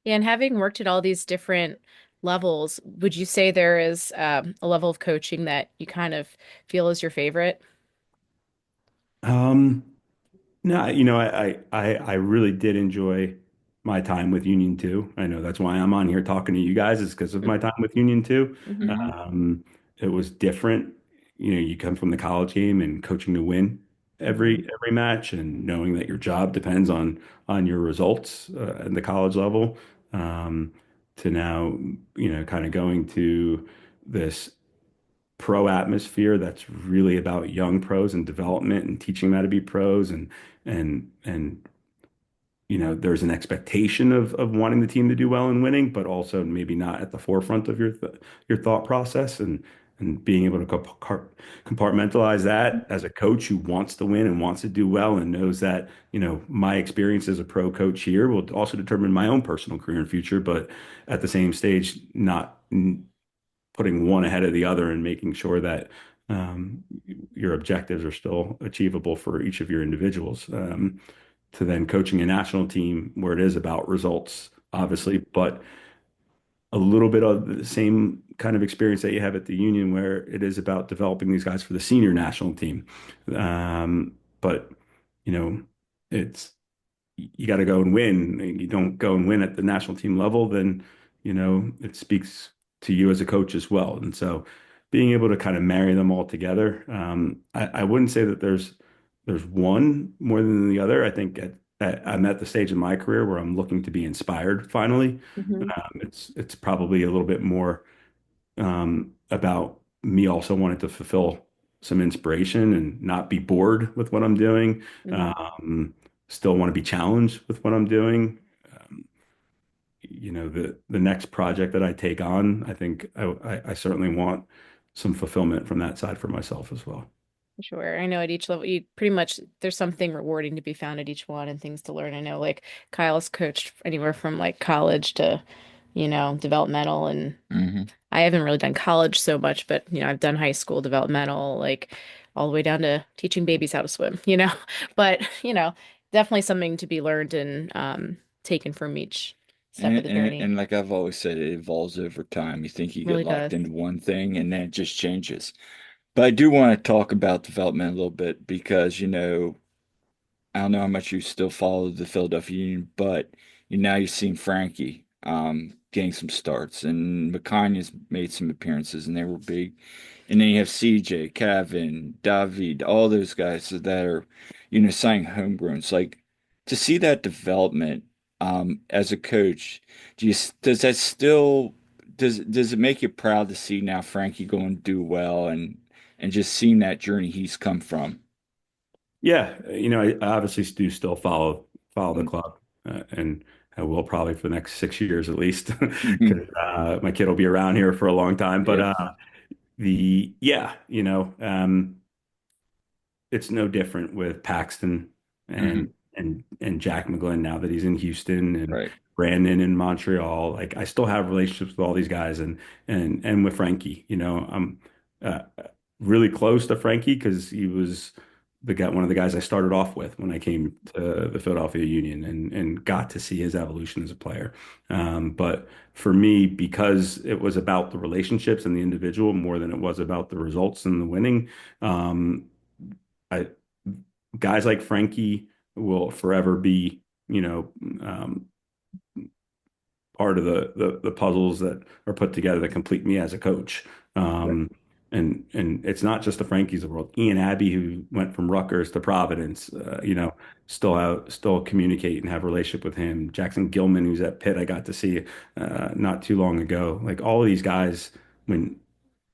And having worked at all these different levels, would you say there is a level of coaching that you kind of feel is your favorite? Um, No, you know, I really did enjoy my time with Union 2. I know that's why I'm on here talking to you guys, is because of my time with Union 2. Mm-hmm. Hmm. It was different. You know, you come from the college game and coaching to win Hmm. every match, and knowing that your job depends on your results at the college level. Um, to now, you know, kind of going to this pro atmosphere that's really about young pros and development and teaching them how to be pros, and you know, there's an expectation of wanting the team to do well and winning, but also maybe not at the forefront of your thought process, and being able to compartmentalize that as a coach who wants to win and wants to do well and knows that, you know, my experience as a pro coach here will also determine my own personal career and future, but at the same stage, not putting one ahead of the other and making sure that um, your objectives are still achievable for each of your individuals. To then coaching a national team where it is about results, obviously, but a little bit of the same kind of experience that you have at the Union, where it is about developing these guys for the senior national team. But you know, it's you got to go and win. You don't go and win at the national team level, then, you know, it speaks to you as a coach as well. And so being able to kind of marry them all together, I wouldn't say that there's one more than the other. I think I'm at the stage in my career where I'm looking to be inspired finally. Hmm. It's probably a little bit more about me also wanting to fulfill some inspiration and not be bored with what I'm doing. Hmm. Um, Still want to be challenged with what I'm doing. Um, you know, the next project that I take on, I think I certainly want some fulfillment from that side for myself as well. Sure. I know at each level, you pretty much there's something rewarding to be found at each one and things to learn. I know like Kyle's coached anywhere from like college to, developmental, and Hmm. I haven't really done college so much, but I've done high school developmental, like all the way down to teaching babies how to swim, But, definitely something to be learned and taken from each step of And, the and journey. and like I've always said, it evolves over time. You think you get Really locked does. into one thing and then it just changes. But I do want to talk about development a little bit because, I don't know how much you still follow the Philadelphia Union, but now you've seen Frankie getting some starts, and McConaughey's made some appearances, and they were big. And then you have CJ, Kevin, David, all those guys that are, signing homegrowns. Like to see that development as a coach, does that still does it make you proud to see now Frankie go and do well and just seeing that journey he's come from? Yeah, you know, I obviously do still follow the club, and I will probably for the next 6 years at least, Mhm. because my kid will be around here for a long time. But Yep. the yeah, you know, it's no different with Paxton Hmm. and Jack McGlynn now that he's in Houston, and Right. Brandon in Montreal. Like I still have relationships with all these guys, and with Frankie. You know, I'm uh, really close to Frankie because he was one of the guys I started off with when I came to the Philadelphia Union, and got to see his evolution as a player. But for me, because it was about the relationships and the individual more than it was about the results and the winning, um, I guys like Frankie will forever be, you know, um, part of the puzzles that are put together that complete me as a coach. Right. Um, and it's not just the Frankies of the world. Ian Abbey, who went from Rutgers to Providence, you know, still communicate and have a relationship with him. Jackson Gilman, who's at Pitt, I got to see not too long ago. Like all of these guys, when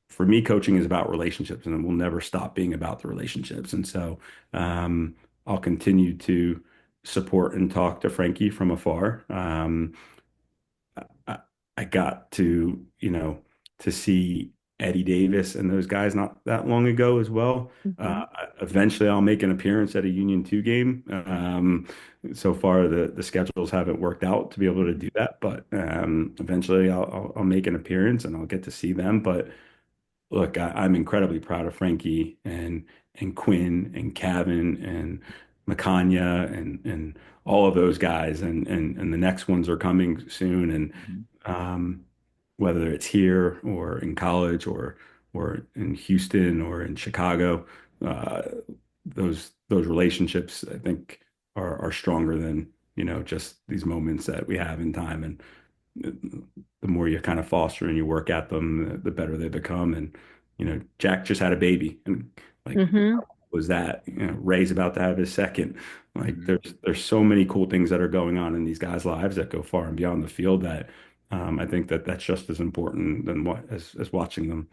for me, coaching is about relationships, and it will never stop being about the relationships. And so I'll continue to support and talk to Frankie from afar. I, I got to, you know, to see Eddie Davis and those guys not that long ago as well. Hmm. Eventually, I'll make an appearance at a Union 2 game. So far, the schedules haven't worked out to be able to do that, but eventually I'll make an appearance and I'll get to see them. But look, I'm incredibly proud of Frankie and Quinn and Cavan and Makanya and all of those guys, and the next ones are coming soon. And Mhm. whether it's here or in college or in Houston or in Chicago, uh, those relationships I think are stronger than just these moments that we have in time. And the more you kind of foster and you work at them, the better they become. And Jack just had a baby, and like, Hmm. was that Ray's about to have his second. Like, Mhm. there's so many cool things that are going on in these guys' lives that go far and beyond the field that I think that that's just as important than what as watching them,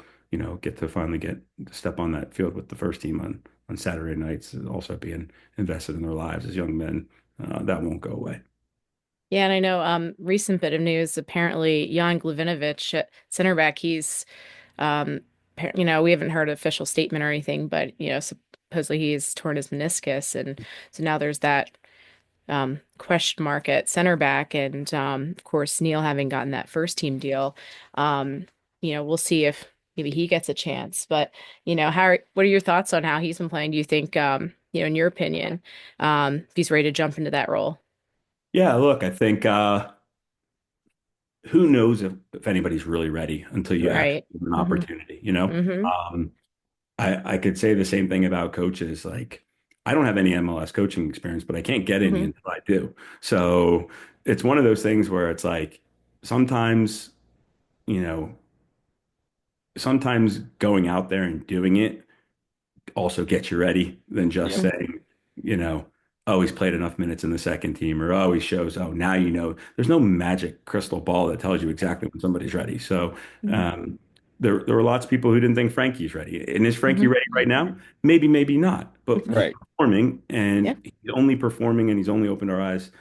get to finally get to step on that field with the first team on Saturday nights, and also being invested in their lives as young men. That won't go away. Yeah, and I know recent bit of news, apparently Jan Glavinovic at center back, he's we haven't heard an official statement or anything, but supposedly he's torn his meniscus, and so now there's that question mark at center back, and of course Neil having gotten that first team deal, um, we'll see if maybe he gets a chance. But what are your thoughts on how he's been playing? Do you think, in your opinion, if he's ready to jump into that role? Yeah, look, I think who knows if anybody's really ready until you actually Right. give an Hmm. opportunity, you know? Hmm. I could say the same thing about coaches. Like, I don't have any MLS coaching experience, but I can't get any Hmm. until I do. So it's one of those things where it's like sometimes, you know, sometimes going out there and doing it also get you ready than just Yep. saying, you know, oh, he's played enough minutes in the second team, or oh, he shows, oh, now you know. There's no magic crystal ball that tells you exactly when somebody's ready. So Hmm. um, there were lots of people who didn't think Frankie's ready. And is Frankie Hmm. ready right now? Maybe, maybe not. But he's Right. performing, Yeah. and he's only performing, and he's only opened our eyes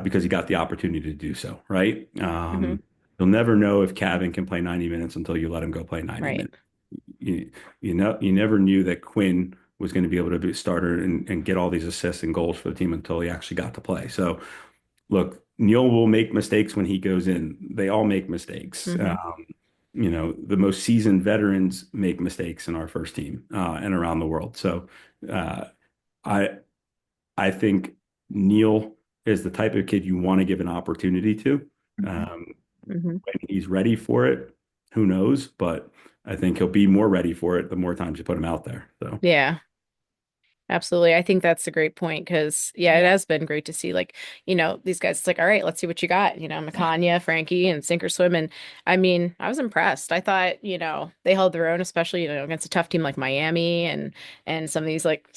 because he got the opportunity to do so, right? Hmm. You'll never know if Cavan can play 90 minutes until you let him go play 90 Right. minutes. You never knew that Quinn was going to be able to be a starter and get all these assists and goals for the team until he actually got to play. So look, Neil will make mistakes when he goes in. They all make mistakes. Hmm. The most seasoned veterans make mistakes in our first team and around the world. So uh, I I think Neil is the type of kid you want to give an opportunity to. Hmm. Um, Hmm. when he's ready for it, who knows? But I think he'll be more ready for it the more times you put him out there. So Yeah. Absolutely. I think that's a great point because, yeah, it has been great to see, like, these guys. It's like, all right, let's see what you got. Makanya, Frankie, and Sink or Swim. And I mean, I was impressed. I thought, they held their own, especially, against a tough team like Miami and some of these, like,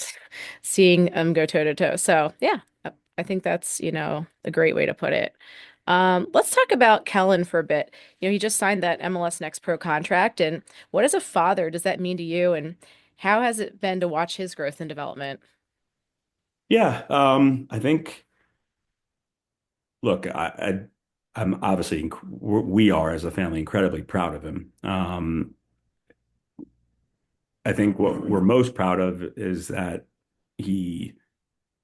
seeing them go toe to toe. So, yeah, I think that's, a great way to put it. Let's talk about Kellen for a bit. He just signed that MLS Next Pro contract. And what as a father does that mean to you? And how has it been to watch his growth and development? yeah, I think. Look, I'm obviously we are as a family incredibly proud of him. I think what we're most proud of is that he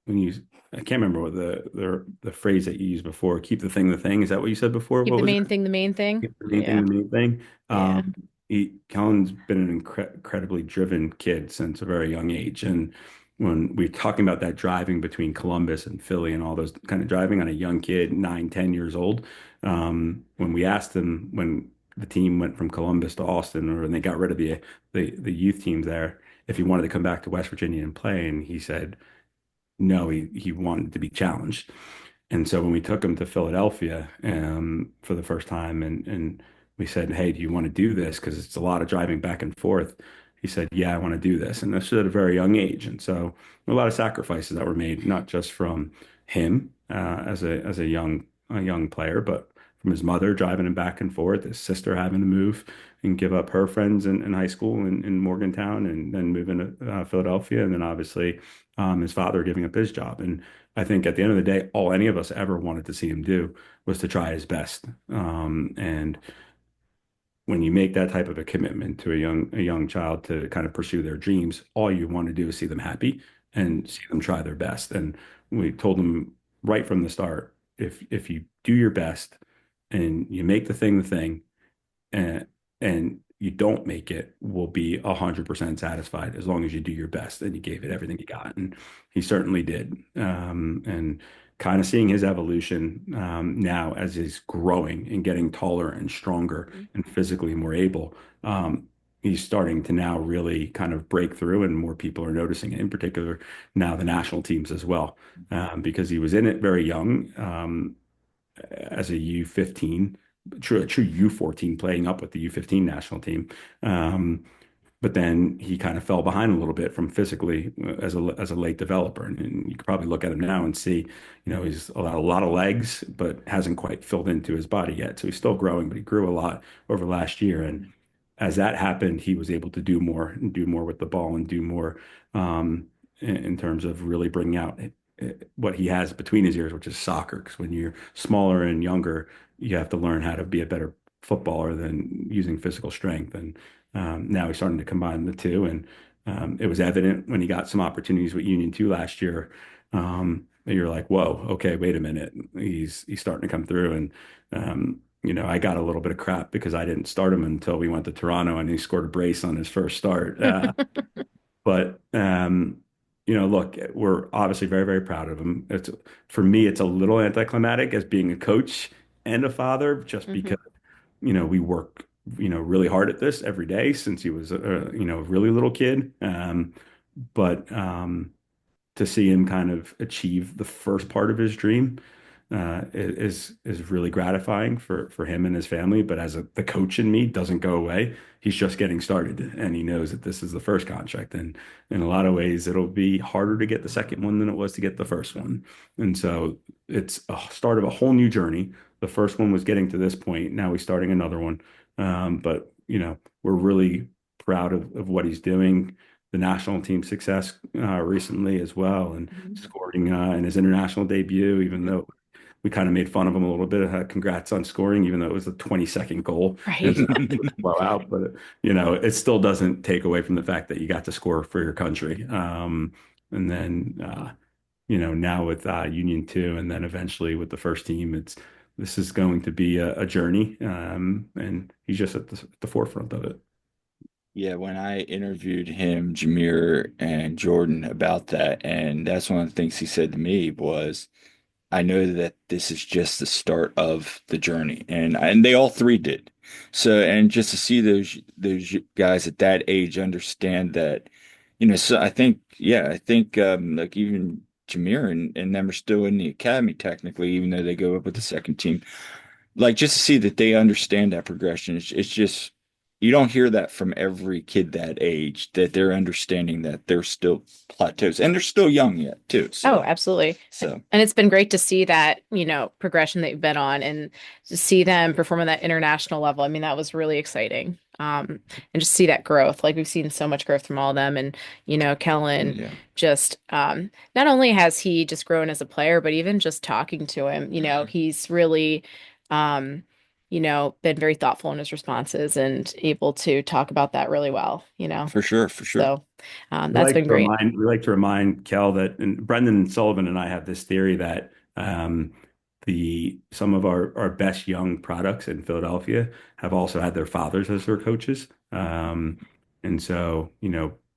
when you I can't remember what the phrase that you used before. Keep the thing the thing. Is that what you said before? Keep What the was main thing the main thing. the main thing, Yeah. the main thing. Yeah. Kellen's been an incredibly driven kid since a very young age. And when we're talking about that driving between Columbus and Philly and all those kind of driving on a young kid, 9, 10 years old, when we asked him when the team went from Columbus to Austin, or when they got rid of the youth teams there, if he wanted to come back to West Virginia and play, and he said no, he wanted to be challenged. And so when we took him to Philadelphia for the first time, and we said, "Hey, do you want to do this? Because it's a lot of driving back and forth." He said, "Yeah, I want to do this," and this was at a very young age. And so a lot of sacrifices that were made, not just from him as a young player, but from his mother driving him back and forth, his sister having to move and give up her friends in high school in Morgantown, and then moving to Philadelphia, and then obviously his father giving up his job. And I think at the end of the day, all any of us ever wanted to see him do was to try his best. And when you make that type of a commitment to a young child to kind of pursue their dreams, all you want to do is see them happy and see them try their best. And we told them right from the start, if you do your best and you make the thing, and you don't make it, will be 100% satisfied as long as you do your best and you gave it everything you got. And he certainly did. And kind of seeing his evolution now as he's growing and getting taller and stronger Mhm. and physically more able. He's starting to now really kind of break through, and more people are noticing it, in particular now the national teams as well, because he was in it very young. As a U15, a true U14, playing up with the U15 national team. Um, but then he kind of fell behind a little bit from physically as a late developer. And you could probably look at him now and see, he's a lot of legs, but hasn't quite filled into his body yet. So he's still growing, but he grew a lot over last year. And as that happened, he was able to do more and do more with the ball and do more in terms of really bringing out what he has between his ears, which is soccer. Because when you're smaller and younger, you have to learn how to be a better footballer than using physical strength. And now he's starting to combine the two. And it was evident when he got some opportunities with Union 2 last year. That you're like, whoa, okay, wait a minute. He's starting to come through. And I got a little bit of crap because I didn't start him until we went to Toronto and he scored a brace on his first start. But look, we're obviously very, very proud of him. For me, it's a little anticlimactic as being a coach and a father, just because Mhm. we work really hard at this every day since he was a really little kid. But to see him kind of achieve the first part of his dream is really gratifying for him and his family. But as the coach in me doesn't go away, he's just getting started, and he knows that this is the first contract, and in a lot of ways, it'll be harder to get the second one than it was to get the first one. And so it's a start of a whole new journey. The first one was getting to this point. Now he's starting another one. But we're really proud of what he's doing, the national team success recently as well, and Mhm. scoring in his international debut, even though we kind of made fun of him a little bit. Congrats on scoring, even though it was a 20-second goal and Right. it was a blowout. But it still doesn't take away from the fact that you got to score for your country. And then now with Union 2, and then eventually with the first team, this is going to be a journey, and he's just at the forefront of it. Yeah, when I interviewed him, Jameer and Jordan about that, and that's one of the things he said to me was, I know that this is just the start of the journey, and they all three did. So, and just to see those guys at that age understand that, so I think, yeah, I think like even Jameer and them are still in the academy technically, even though they go up with the second team. Like just to see that they understand that progression, it's just you don't hear that from every kid that age, that they're understanding that they're still plateaus and they're still young yet too. Oh, So, absolutely. so And it's been great to see that, progression that you've been on and to see them perform on that international level. I mean, that was really exciting. And just see that growth. Like we've seen so much growth from all of them. And, Kellen yeah, just not only has he just grown as a player, but even just talking to him, he's really been very thoughtful in his responses and able to talk about that really well. for sure, for sure. So that's been great. We like to remind Kel that, and Brendan Sullivan and I have this theory that the some of our best young products in Philadelphia have also had their fathers as their coaches. And so,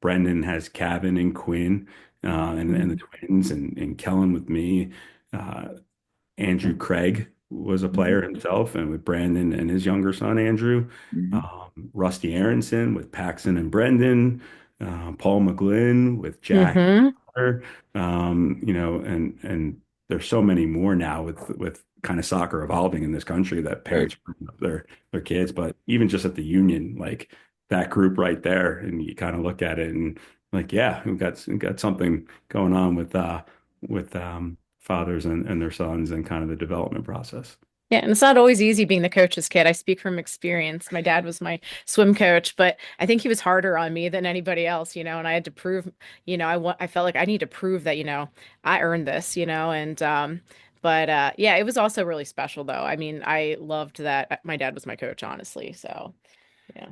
Brendan has Kevin and Quinn, and the Mhm. twins, and Kellen with me. Uh, Andrew Craig was a player himself, and with Brandon and his younger son Andrew, Mhm. Rusty Aronson with Paxton and Brendan, Paul McGlynn with Jack, Mhm. and there's so many more now with kind of soccer evolving in this country that Right. parents bring up their kids. But even just at the Union, like that group right there, and you kind of look at it and like, yeah, we've got something going on with fathers and their sons and kind of the development process. Yeah, and it's not always easy being the coach's kid. I speak from experience. My dad was my swim coach, but I think he was harder on me than anybody else, and I had to prove, I felt like I need to prove that, I earned this, and but yeah, it was also really special though. I mean, I loved that my dad was my coach, honestly. So, Yeah.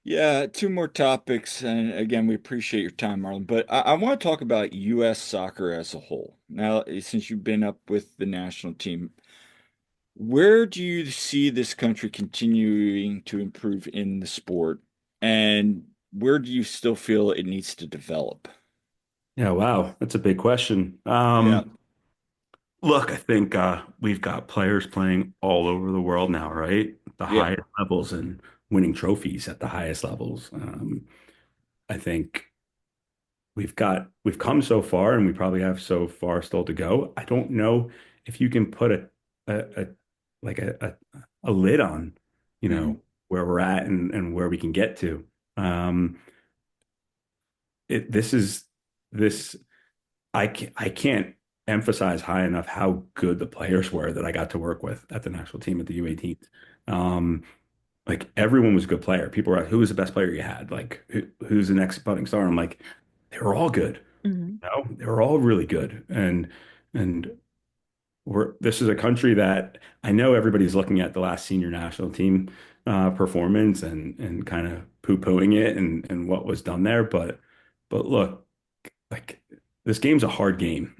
Yeah, two more topics, and again, we appreciate your time, Marlon. But I want to talk about U.S. soccer as a whole. Now, since you've been up with the national team, where do you see this country continuing to improve in the sport, and where do you still feel it needs to develop? Yeah, wow, that's a big question. Yeah, Look, I think we've got players playing all over the world now, right? The yeah, highest levels and winning trophies at the highest levels. I think we've come so far, and we probably have so far still to go. I don't know if you can put a like a lid on, hmm where we're at and where we can get to. Um, this is this. I can't emphasize high enough how good the players were that I got to work with at the national team at the U18s. Um, like everyone was a good player. People were like, who was the best player you had? Like who's the next budding star? I'm like, they were all good. Hmm. They were all really good. And this is a country that I know everybody's looking at the last senior national team performance and kind of poo-pooing it and what was done there. But look, like this game's a hard game.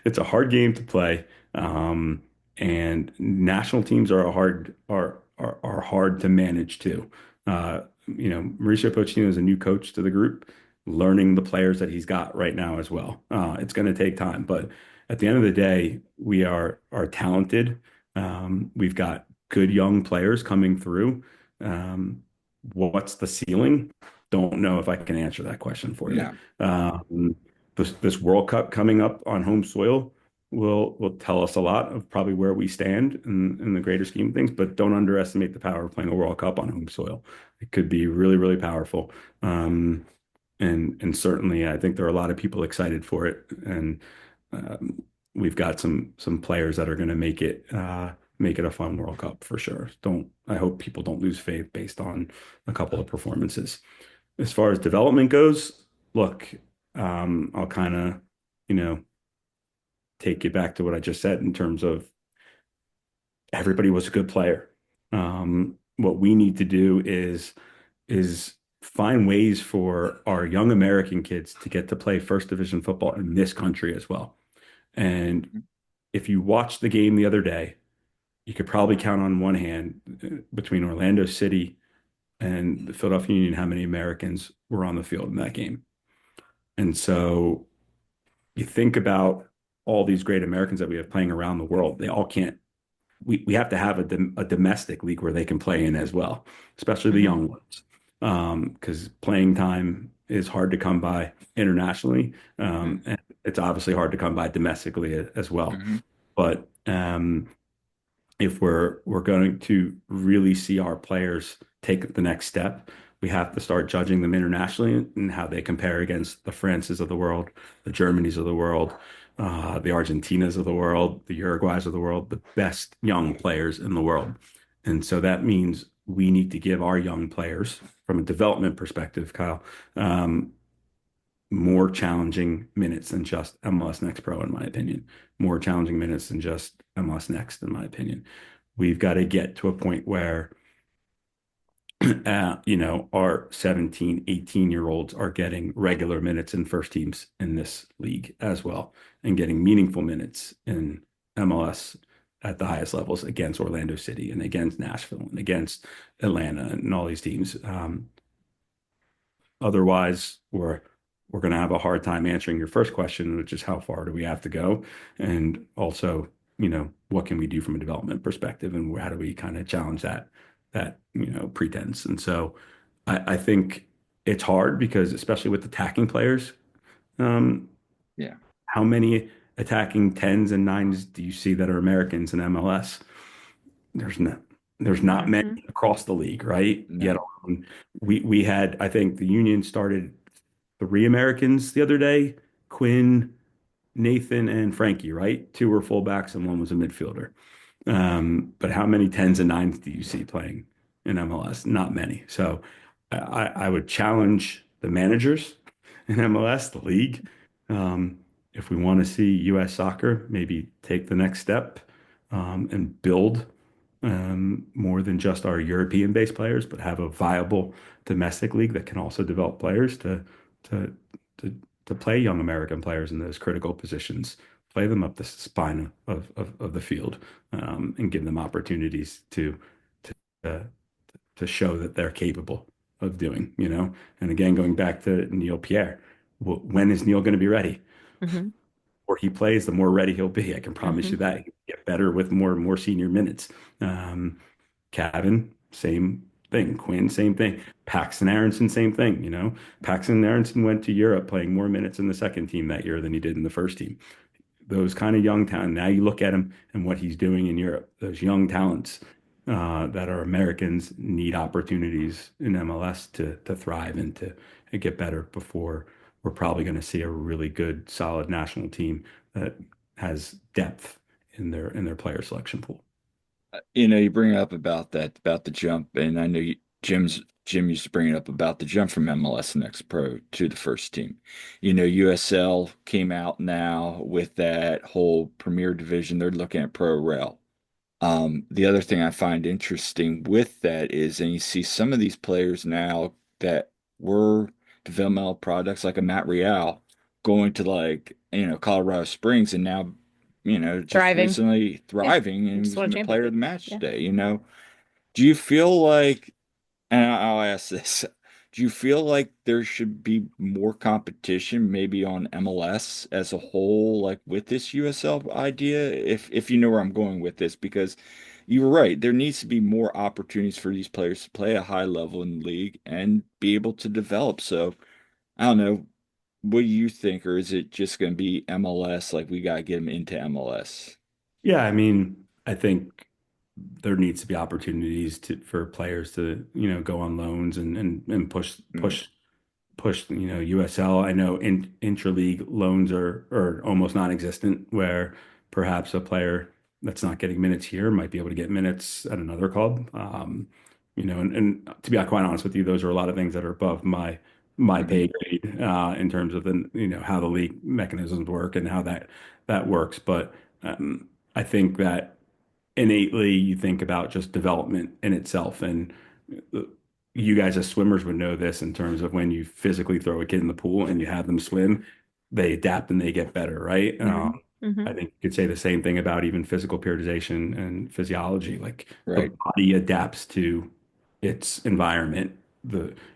It's a hard game to play. Um, and national teams are a hard are hard to manage too. Mauricio Pochettino is a new coach to the group, learning the players that he's got right now as well. It's going to take time, but at the end of the day, we are talented. We've got good young players coming through. What's the ceiling? Don't know if I can answer that question for you. yeah, Um, this World Cup coming up on home soil will tell us a lot of probably where we stand in the greater scheme of things, but don't underestimate the power of playing a World Cup on home soil. It could be really, really powerful. And certainly I think there are a lot of people excited for it. And um, we've got some players that are going to make it a fun World Cup for sure. Don't I hope people don't lose faith based on a couple of performances. As far as development goes, look, I'll kind of, you know, take you back to what I just said in terms of everybody was a good player. What we need to do is find ways for our young American kids to get to play first division football in this country as well. And if you watched the game the other day, you could probably count on one hand between Orlando City and the Philadelphia Union how many Americans were on the field in that game. And so you think about all these great Americans that we have playing around the world. They all can't. We have to have a domestic league where they can play in as well, especially the Hmm. young ones, because playing time is hard to come by internationally, hmm and it's obviously hard to come by domestically as well. hmm But if we're going to really see our players take the next step, we have to start judging them internationally and how they compare against the Frances of the world, the Germanys of the world, the Argentinas of the world, the Uruguays of the world, the best young players in the world. And so that means we need to give our young players, from a development perspective, Kyle, um, more challenging minutes than just MLS Next Pro, in my opinion. More challenging minutes than just MLS Next, in my opinion. We've got to get to a point where, our 17, 18-year-olds are getting regular minutes in first teams in this league as well and getting meaningful minutes in MLS at the highest levels against Orlando City and against Nashville and against Atlanta and all these teams. Otherwise, we're going to have a hard time answering your first question, which is how far do we have to go? And also, what can we do from a development perspective and how do we kind of challenge that pretense? And so I think it's hard because especially with attacking players, um, yeah, how many attacking tens and nines do you see that are Americans in MLS? There's not there's not many Hmm. across the league, right? Yet no, alone, we had, I think the Union started three Americans the other day, Quinn, Nathan, and Frankie, right? Two were fullbacks and one was a midfielder. But how many tens and nines do you see playing in MLS? Not many. So I would challenge the managers in MLS, the league. If we want to see US soccer, maybe take the next step and build more than just our European-based players, but have a viable domestic league that can also develop players to to to play young American players in those critical positions, play them up the spine of the field, and give them opportunities uh, to show that they're capable of doing, you know. And again, going back to Neil Pierre, when is Neil going to be ready? Hmm. Or he plays, the more ready he'll be. I can promise you Hmm. that. He'll get better with more and more senior minutes. Um, Cavan, same thing. Quinn, same thing. Paxton Aronson, same thing. You know, Paxton Aronson went to Europe playing more minutes in the second team that year than he did in the first team. Those kind of young talent. Now you look at him and what he's doing in Europe. Those young talents that are Americans need opportunities in MLS to thrive and get better before we're probably going to see a really good, solid national team that has depth in their player selection pool. You bring up about that, about the jump, and I know Jim used to bring it up about the jump from MLS Next Pro to the first team. USL came out now with that whole Premier Division. They're looking at Pro Rel. The other thing I find interesting with that is, and you see some of these players now that were developmental products, like a Matt Real, going to Colorado Springs, and now, just Thriving. recently Yeah. thriving and Just was won a player of the championship. match Yeah. today. Do you feel like, and I'll ask this, do you feel like there should be more competition maybe on MLS as a whole, like with this USL idea? If you know where I'm going with this, because you were right, there needs to be more opportunities for these players to play a high level in the league and be able to develop. So I don't know, what do you think, or is it just going to be MLS? Like we got to get them into MLS. Yeah, I mean, I think there needs to be opportunities for players to, go on loans and Mm, push, USL. I know intra-league loans are almost non-existent, where perhaps a player that's not getting minutes here might be able to get minutes at another club. And to be quite honest with you, those are a lot of things that are above my mhm. pay grade in terms of how the league mechanisms work and how that works. But I think that innately you think about just development in itself. And you guys as swimmers would know this in terms of when you physically throw a kid in the pool and you have them swim, they adapt and they get better, right? Hmm. I Hmm. think you could say the same thing about even physical periodization and physiology. Like the Right. body adapts to its environment.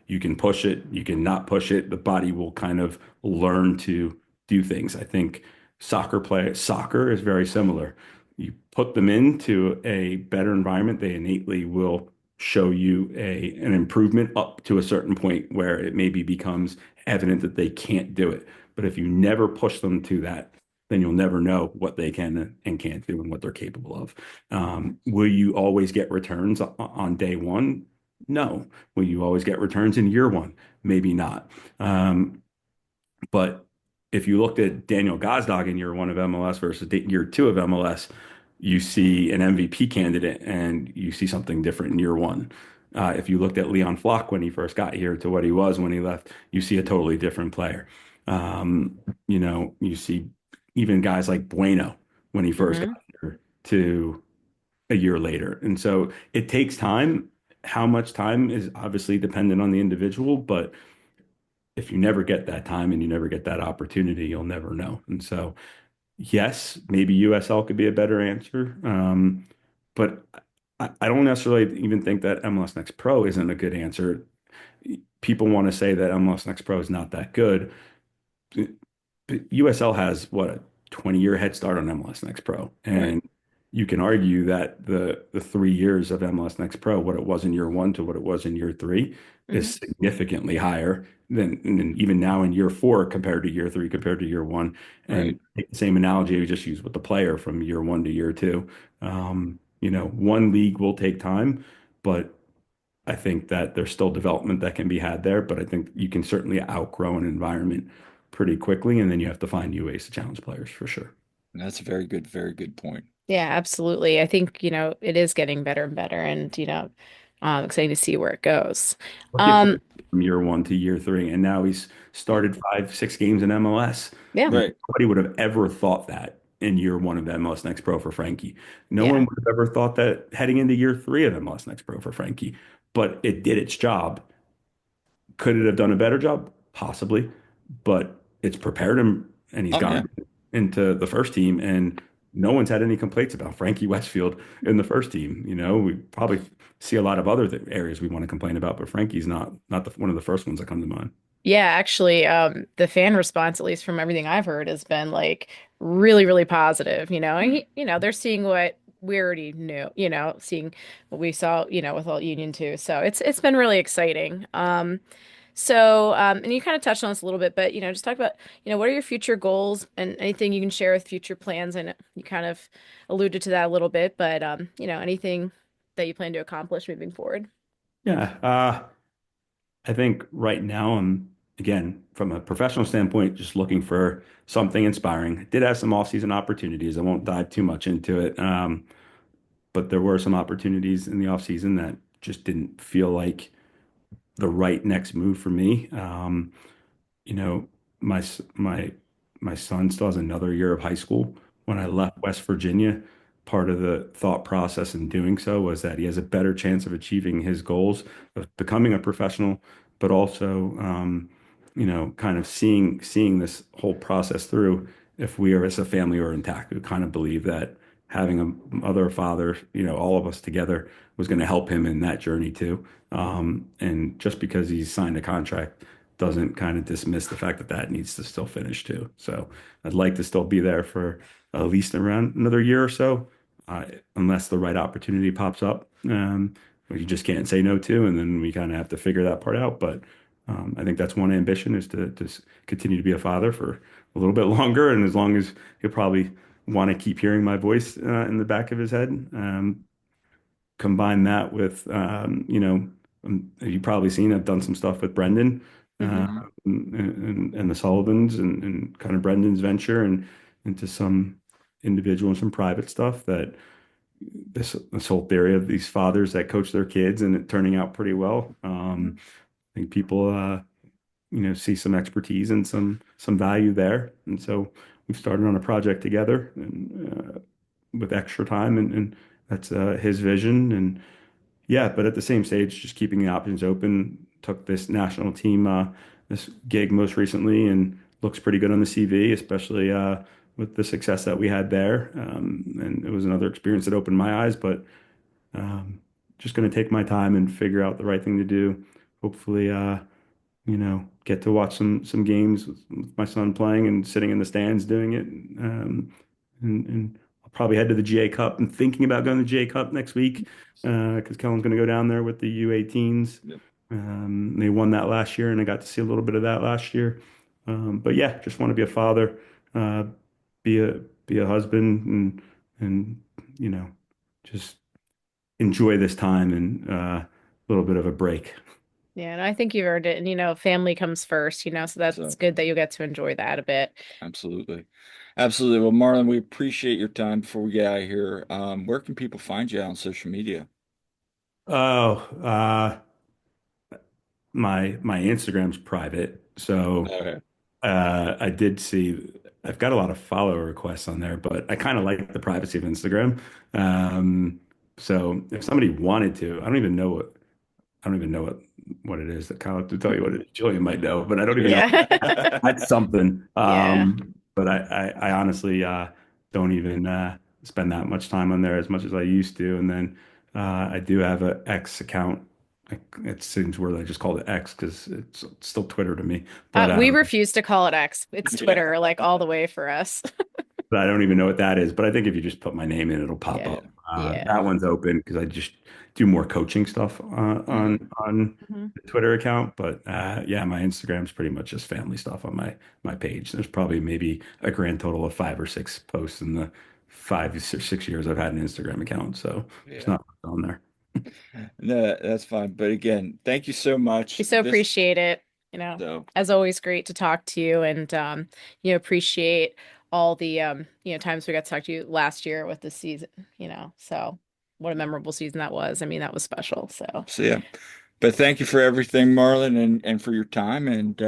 You can push it, you can not push it. The body will kind of learn to do things. I think soccer is very similar. You put them into a better environment, they innately will show you an improvement up to a certain point where it maybe becomes evident that they can't do it. But if you never push them to that, then you'll never know what they can and can't do and what they're capable of. Will you always get returns on day one? No. Will you always get returns in year one? Maybe not. But if you looked at Daniel Gazdag in year one of MLS versus year two of MLS, you see an MVP candidate and you see something different in year one. If you looked at Leon Flock when he first got here to what he was when he left, you see a totally different player. You see even guys like Bueno when he first got Hmm. here to a year later. And so it takes time. How much time is obviously dependent on the individual, but if you never get that time and you never get that opportunity, you'll never know. And so, yes, maybe USL could be a better answer. But I don't necessarily even think that MLS Next Pro isn't a good answer. People want to say that MLS Next Pro is not that good. USL has what, a 20-year head start on MLS Next Pro. Right. And you can argue that the 3 years of MLS Next Pro, what it was in year one to what it was in year three, Hmm. is significantly higher than even now in year four compared to year three compared to year one. And Right. take the same analogy we just used with the player from year one to year two. One league will take time, but I think that there's still development that can be had there, but I think you can certainly outgrow an environment pretty quickly, and then you have to find new ways to challenge players for sure. That's a very good point. Yeah, absolutely. I think, it is getting better and better and, exciting to see where it goes. Look at Um, Blake from year one to year three, and now he's started 5, 6 games in MLS. yeah. Right. Nobody would have ever thought that. in year one of MLS Next Pro for Frankie. No one Yeah. would have ever thought that heading into year three of MLS Next Pro for Frankie, but it did its job. Could it have done a better job? Possibly, but it's prepared him and he's Oh yeah. gone into the first team, and no one's had any complaints about Frankie Westfield in the first team. We probably see a lot of other areas we want to complain about, but Frankie's not one of the first ones that come to mind. Yeah, actually, the fan response, at least from everything I've heard, has been like really, really positive. They're seeing what we already knew, seeing what we saw, with all Union too. So it's been really exciting. And you kind of touched on this a little bit, but just talk about, what are your future goals and anything you can share with future plans. I know you kind of alluded to that a little bit, but anything that you plan to accomplish moving forward. Yeah, I think right now I'm again from a professional standpoint just looking for something inspiring. Did have some off-season opportunities. I won't dive too much into it, but there were some opportunities in the off-season that just didn't feel like the right next move for me. You know, my my son still has another year of high school. When I left West Virginia, part of the thought process in doing so was that he has a better chance of achieving his goals of becoming a professional, but also, kind of seeing this whole process through if we are as a family are intact. We kind of believe that having a mother, father, all of us together was going to help him in that journey too. And just because he's signed a contract doesn't kind of dismiss the fact that that needs to still finish too. So I'd like to still be there for at least around another year or so, unless the right opportunity pops up. You just can't say no to, and then we kind of have to figure that part out. But I think that's one ambition is to continue to be a father for a little bit longer, and as long as he'll probably want to keep hearing my voice in the back of his head. Combine that with, you've probably seen I've done some stuff with Brendan uh, Hmm. Mhm. and the Sullivans and kind of Brendan's venture and into some individual and some private stuff that this whole theory of these fathers that coach their kids and it turning out pretty well. I think people see some expertise and some value there, and so we've started on a project together and with extra time and that's his vision and yeah, but at the same stage, just keeping the options open. Took this national team, this gig most recently, and looks pretty good on the CV, especially with the success that we had there. And it was another experience that opened my eyes, but um, just going to take my time and figure out the right thing to do. Hopefully, get to watch some games with my son playing and sitting in the stands doing it. And I'll probably head to the GA Cup and thinking about going to the GA Cup next week because Kellen's going to go down there with the U18s. Yep. They won that last year, and I got to see a little bit of that last year. But yeah, just want to be a father, uh, be a be a husband, and you know, just enjoy this time and a little bit of a break. Yeah, and I think you've earned it. And family comes first, so that's So good that you get to enjoy that a bit. absolutely. Absolutely. Well, Marlon, we appreciate your time before we get out of here. Where can people find you on social media? Oh, my Instagram's private, so Okay. I did see I've got a lot of follower requests on there, but I kind of like the privacy of Instagram. Um, so if somebody wanted to, I don't even know what it is that Kyle to tell you what it is. Julian might know, but I don't even know. Yeah. That's something. Yeah. But I honestly don't even spend that much time on there as much as I used to. And then I do have an X account. It seems weird that I just called it X because it's still Twitter to me. But We refuse to call it X. It's Yeah. Twitter, like all the way for us. I don't even know what that is. But I think if you just put my name in, it'll pop Yeah. up. Yeah. That one's open because I just do more coaching stuff Mhm. on Mhm. the Twitter account. But yeah, my Instagram's pretty much just family stuff on my page. There's probably maybe a grand total of 5 or 6 posts in the 5 or 6 years I've had an Instagram account. So there's Yeah. not much on there. No, that's fine. But again, thank you so We much. so appreciate it. So As always, great to talk to you and appreciate all the times we got to talk to you last year with the season, so what a memorable season that was. I mean, that was special. So so yeah. But thank you for everything, Marlon, and for your time and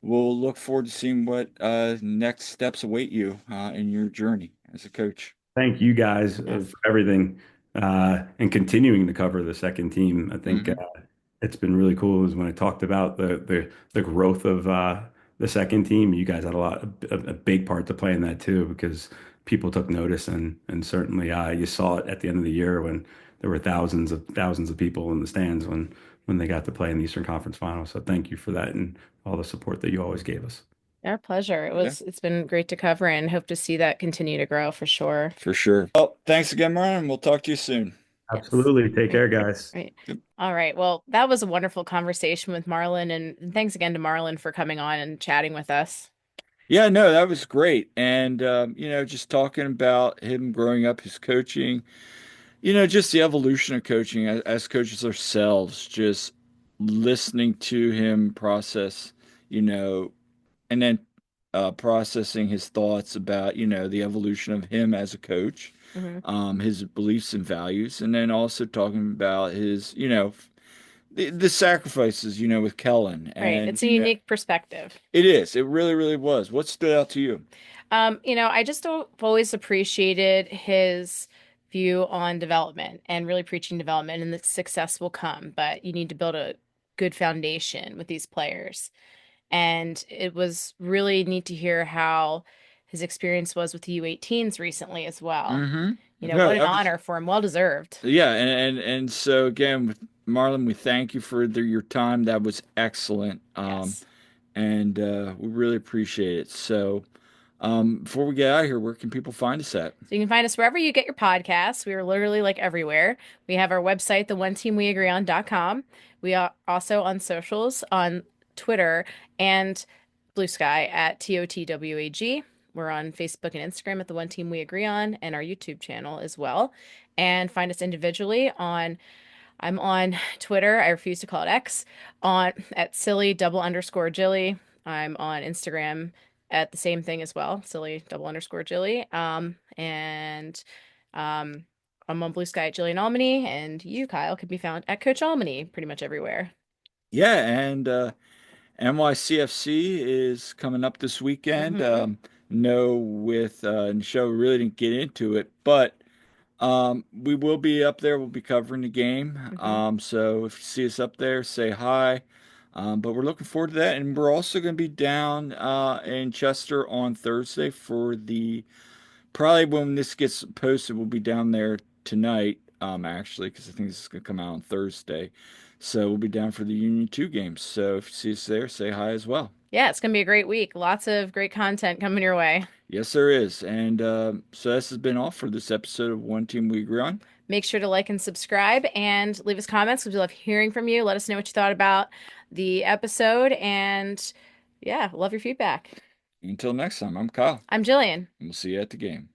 we'll look forward to seeing what next steps await you in your journey as a coach. Thank you guys Yes. for everything and continuing to cover the second team. I think Hmm. it's been really cool is when I talked about the growth of the second team. You guys had a big part to play in that too because people took notice and certainly you saw it at the end of the year when there were thousands of people in the stands when they got to play in the Eastern Conference Final. So thank you for that and all the support that you always gave us. Our pleasure. Yeah, It's been great to cover and hope to see that continue to grow for sure. for sure. Well, thanks again, Marlon. We'll talk to you soon. Yes. Absolutely. Take Right. care, guys. Right. Yep. All right. Well, that was a wonderful conversation with Marlon, and thanks again to Marlon for coming on and chatting with us. Yeah, no, that was great. And, just talking about him growing up, his coaching, just the evolution of coaching as coaches ourselves, just listening to him process, you know, and then processing his thoughts about, the evolution of him as a coach, Hmm. his beliefs and values, and then also talking about his, the sacrifices, with Kellen. Right. And, It's a unique perspective. it is. It really, really was. What stood out to you? I just have always appreciated his view on development and really preaching development, and that success will come, but you need to build a good foundation with these players. And it was really neat to hear how his experience was with the U18s recently as well. Mm-hmm. What No, an that was honor for him. Well deserved. yeah, and so again, with Marlon, we thank you for your time. That was excellent. Yes. And we really appreciate it. So, before we get out of here, where can people find us at? So you can find us wherever you get your podcasts. We are literally like everywhere. We have our website, theoneteamweagreeon.com. We are also on socials on Twitter and Blue Sky at TOTWAG. We're on Facebook and Instagram at The One Team We Agree On, and our YouTube channel as well. And find us individually on I'm on Twitter. I refuse to call it X. On at silly double underscore Jilly. I'm on Instagram at the same thing as well, silly double underscore Jilly. And um, I'm on Blue Sky at Jillian Almany, and you, Kyle, can be found at Coach Almany pretty much everywhere. Yeah, and NYCFC is coming up this weekend. Hmm. No, with and the show we really didn't get into it, but we will be up there. We'll be covering the game. Hmm. So if you see us up there, say hi. But we're looking forward to that, and we're also going to be down in Chester on Thursday for the probably when this gets posted, we'll be down there tonight. Actually, because I think this is going to come out on Thursday. So we'll be down for the Union 2 games. So if you see us there, say hi as well. Yeah, it's gonna be a great week. Lots of great content coming your way. Yes, there is. And so this has been all for this episode of One Team We Agree On. Make sure to like and subscribe and leave us comments because we love hearing from you. Let us know what you thought about the episode. And yeah, love your feedback. Until next time, I'm Kyle, I'm Jillian. and we'll see you at the game.